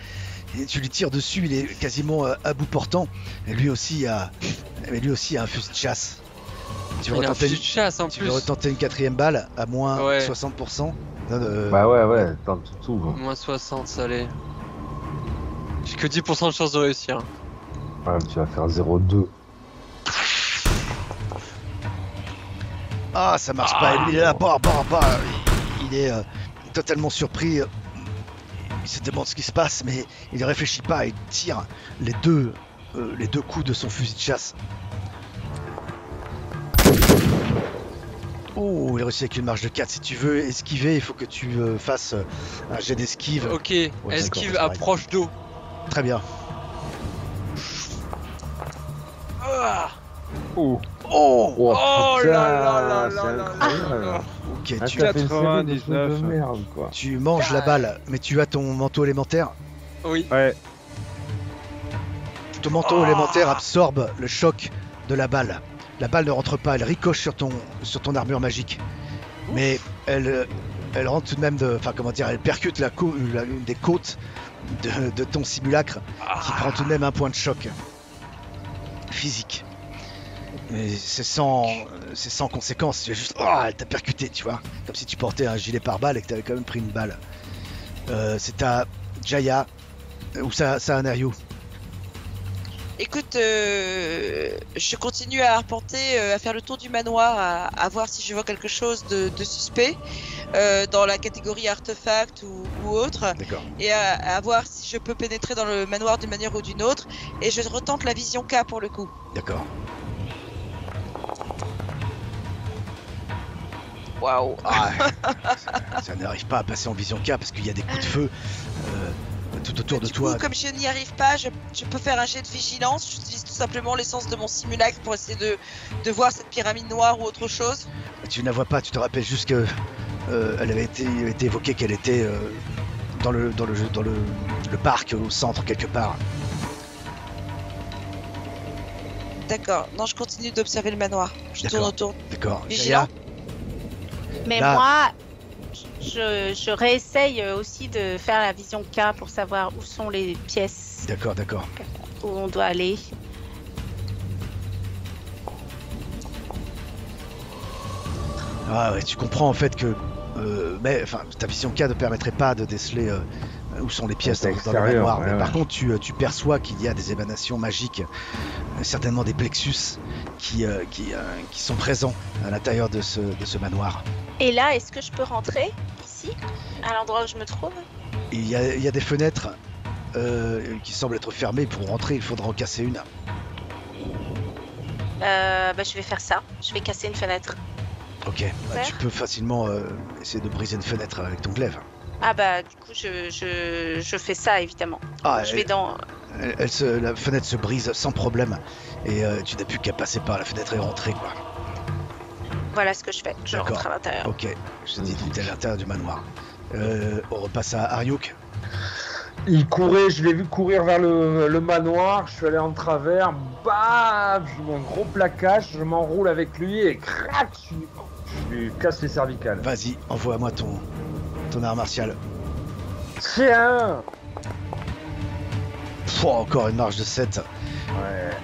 Et tu lui tires dessus, il est quasiment à bout portant. Et lui aussi a un fusil de chasse. Tu veux Il a un fusil de chasse en tu plus. veux retenter une quatrième balle à moins 60%. Bah ouais, tente tout. Moins 60, ça allait. J'ai que 10% de chance de réussir. Ouais, tu vas faire 0,2. Ah, ça marche pas. Il est là, il est totalement surpris. Il se demande ce qui se passe, mais il réfléchit pas. Il tire les deux coups de son fusil de chasse. Oh, il réussit avec une marge de 4. Si tu veux esquiver, il faut que tu fasses un jet d'esquive. Ok, Ouais, esquive, d'accord, approche d'eau. Très bien. Ah. Oh, Oh putain, là là c'est là là incroyable. là. Ok, Ah, tu, t'as fait une série de 99. trucs de merde, quoi. tu manges la balle, mais tu as ton manteau élémentaire. Oui. Ouais. Ton manteau élémentaire absorbe le choc de la balle. La balle ne rentre pas, elle ricoche sur ton armure magique. Mais elle rentre tout de même elle percute une des côtes de ton simulacre qui prend tout de même un point de choc physique. Mais c'est sans conséquence, c'est juste elle t'a percuté, tu vois, comme si tu portais un gilet pare-balles et que t'avais quand même pris une balle. C'est à Jaya ou ça a un Ario. Écoute, je continue à arpenter, à faire le tour du manoir, à voir si je vois quelque chose de suspect dans la catégorie artefact ou autre, D'accord. et à voir si je peux pénétrer dans le manoir d'une manière ou d'une autre. Et je retente la vision K pour le coup. D'accord. Waouh. Ça n'arrive pas à passer en vision K parce qu'il y a des coups de feu tout autour de Du toi. coup, comme je n'y arrive pas, je peux faire un jet de vigilance. J'utilise tout simplement l'essence de mon simulacre pour essayer de voir cette pyramide noire ou autre chose. Tu ne la vois pas, tu te rappelles juste que elle avait été évoquée qu'elle était dans le parc, au centre, quelque part. D'accord. Non, je continue d'observer le manoir. Je D'accord. tourne autour. D'accord. Vigilant. Jaya, Mais Là- moi, je réessaye aussi de faire la vision K pour savoir où sont les pièces D'accord. où on doit aller. Ah ouais, tu comprends en fait que mais enfin ta vision K ne permettrait pas de déceler où sont les pièces C'est dans le extérieur, manoir. ouais, Mais ouais. par contre, tu perçois qu'il y a des émanations magiques, certainement des plexus qui sont présents à l'intérieur de ce manoir. Et là, est-ce que je peux rentrer ici, à l'endroit où je me trouve? Et il y a des fenêtres qui semblent être fermées. Pour rentrer, il faudra en casser une. Je vais faire ça. Je vais casser une fenêtre. Ok. Bah, tu peux facilement essayer de briser une fenêtre avec ton glaive. Ah bah du coup je fais ça évidemment. Ah, Je vais dans. la fenêtre se brise sans problème et tu n'as plus qu'à passer par la fenêtre et rentrer quoi. Voilà ce que je fais. Je D'accord. rentre à l'intérieur. Ok, je te dis tu es à l'intérieur du manoir. On repasse à Ariuk. Il courait, je l'ai vu courir vers le manoir, je suis allé en travers, bam, je mets un gros plaquage, je m'enroule avec lui et crac, je lui casse les cervicales. Vas-y, envoie-moi ton art martial. Tiens. Encore une marge de 7. Ouais.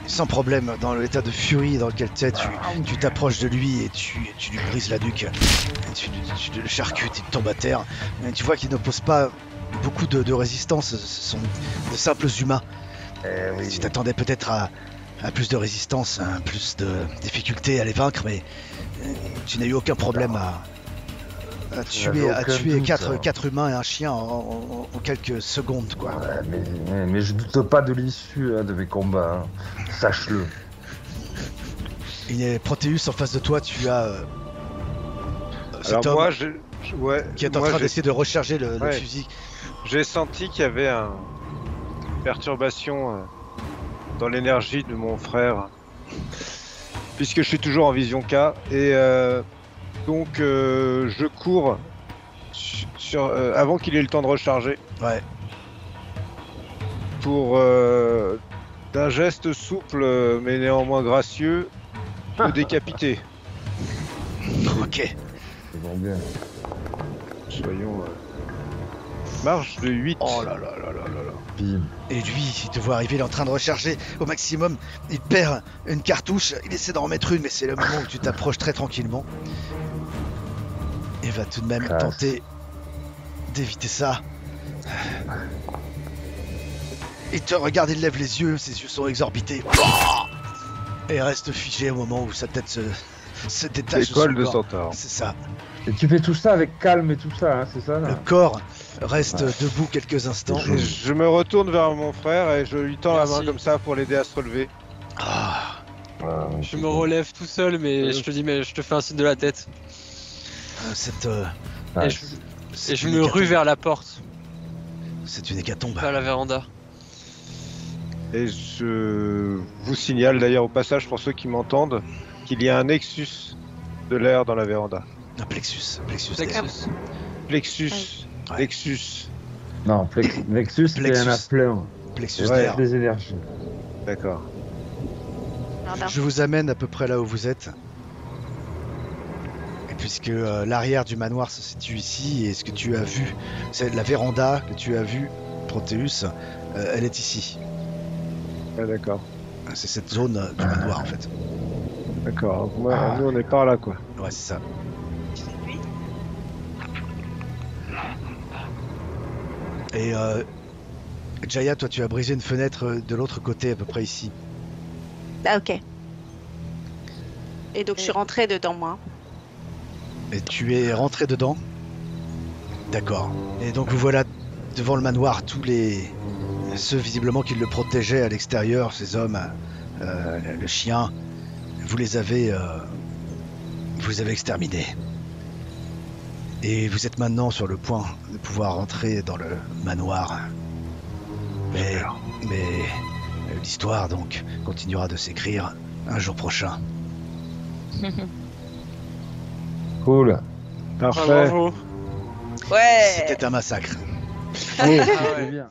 Sans problème, dans l'état de furie dans lequel tu es, tu t'approches de lui et tu lui brises la nuque. Et tu le charcutes, il tombe à terre. Et tu vois qu'il n'oppose pas beaucoup de résistance, ce sont de simples humains. Oui. Tu t'attendais peut-être à plus de résistance, à plus de difficulté à les vaincre, mais tu n'as eu aucun problème à tuer 4 humains et un chien en quelques secondes, quoi. Ouais, mais je doute pas de l'issue de mes combats, hein. Sache-le. Et Proteus, en face de toi, tu as cet Alors homme moi, qui est en train d'essayer de recharger le Ouais. fusil. J'ai senti qu'il y avait une perturbation dans l'énergie de mon frère, puisque je suis toujours en vision K, et donc je cours avant qu'il ait le temps de recharger, Ouais. pour d'un geste souple mais néanmoins gracieux, le décapiter. Ok. C'est bon bien. Soyons... marche de 8. Oh là là là là là là. Bim. Et lui, il te voit arriver, il est en train de recharger au maximum. Il perd une cartouche, il essaie d'en remettre une, mais c'est le moment où tu t'approches très tranquillement. Et va tout de même Classe. tenter d'éviter ça. Il te regarde, il lève les yeux, ses yeux sont exorbités. Et reste figé au moment où sa tête se détache de son École de corps. centaure. C'est ça. Et tu fais tout ça avec calme et tout ça, hein, c'est ça Le là corps reste debout quelques instants. Et je me retourne vers mon frère et je lui tends Merci. la main comme ça pour l'aider à se relever. Ah, Je me relève tout seul, mais je te dis, mais je te fais un signe de la tête. cette, Ouais. Et je me rue vers la porte, C'est une hécatombe. vers la véranda. Et je vous signale d'ailleurs au passage pour ceux qui m'entendent qu'il y a un nexus de l'air dans la véranda. Un plexus. Plexus. Nexus. Plexus. Ouais. Nexus. Non, Nexus, il y en a Plexus. plein. Plexus Ouais. d'air. Des énergies. D'accord. Pardon. Je vous amène à peu près là où vous êtes. Et puisque l'arrière du manoir se situe ici, et ce que tu as vu, c'est la véranda que tu as vue, Proteus, elle est ici. Ouais, d'accord. C'est cette zone du manoir en fait. D'accord. Donc, moi, nous on est par là quoi. Ouais, c'est ça. C'est lui. Et Jaya, toi tu as brisé une fenêtre de l'autre côté, à peu près ici. Ah ok. Et donc je suis rentrée dedans moi. Et tu es rentré dedans. D'accord. Et donc vous voilà devant le manoir, tous ceux visiblement qui le protégeaient à l'extérieur, ces hommes, le chien, vous les avez exterminés. Et vous êtes maintenant sur le point de pouvoir rentrer dans le manoir. Mais l'histoire donc continuera de s'écrire un jour prochain. Cool. Parfait. Bravo. Ouais. C'était un massacre. Oui, Ah ouais. c'est bien.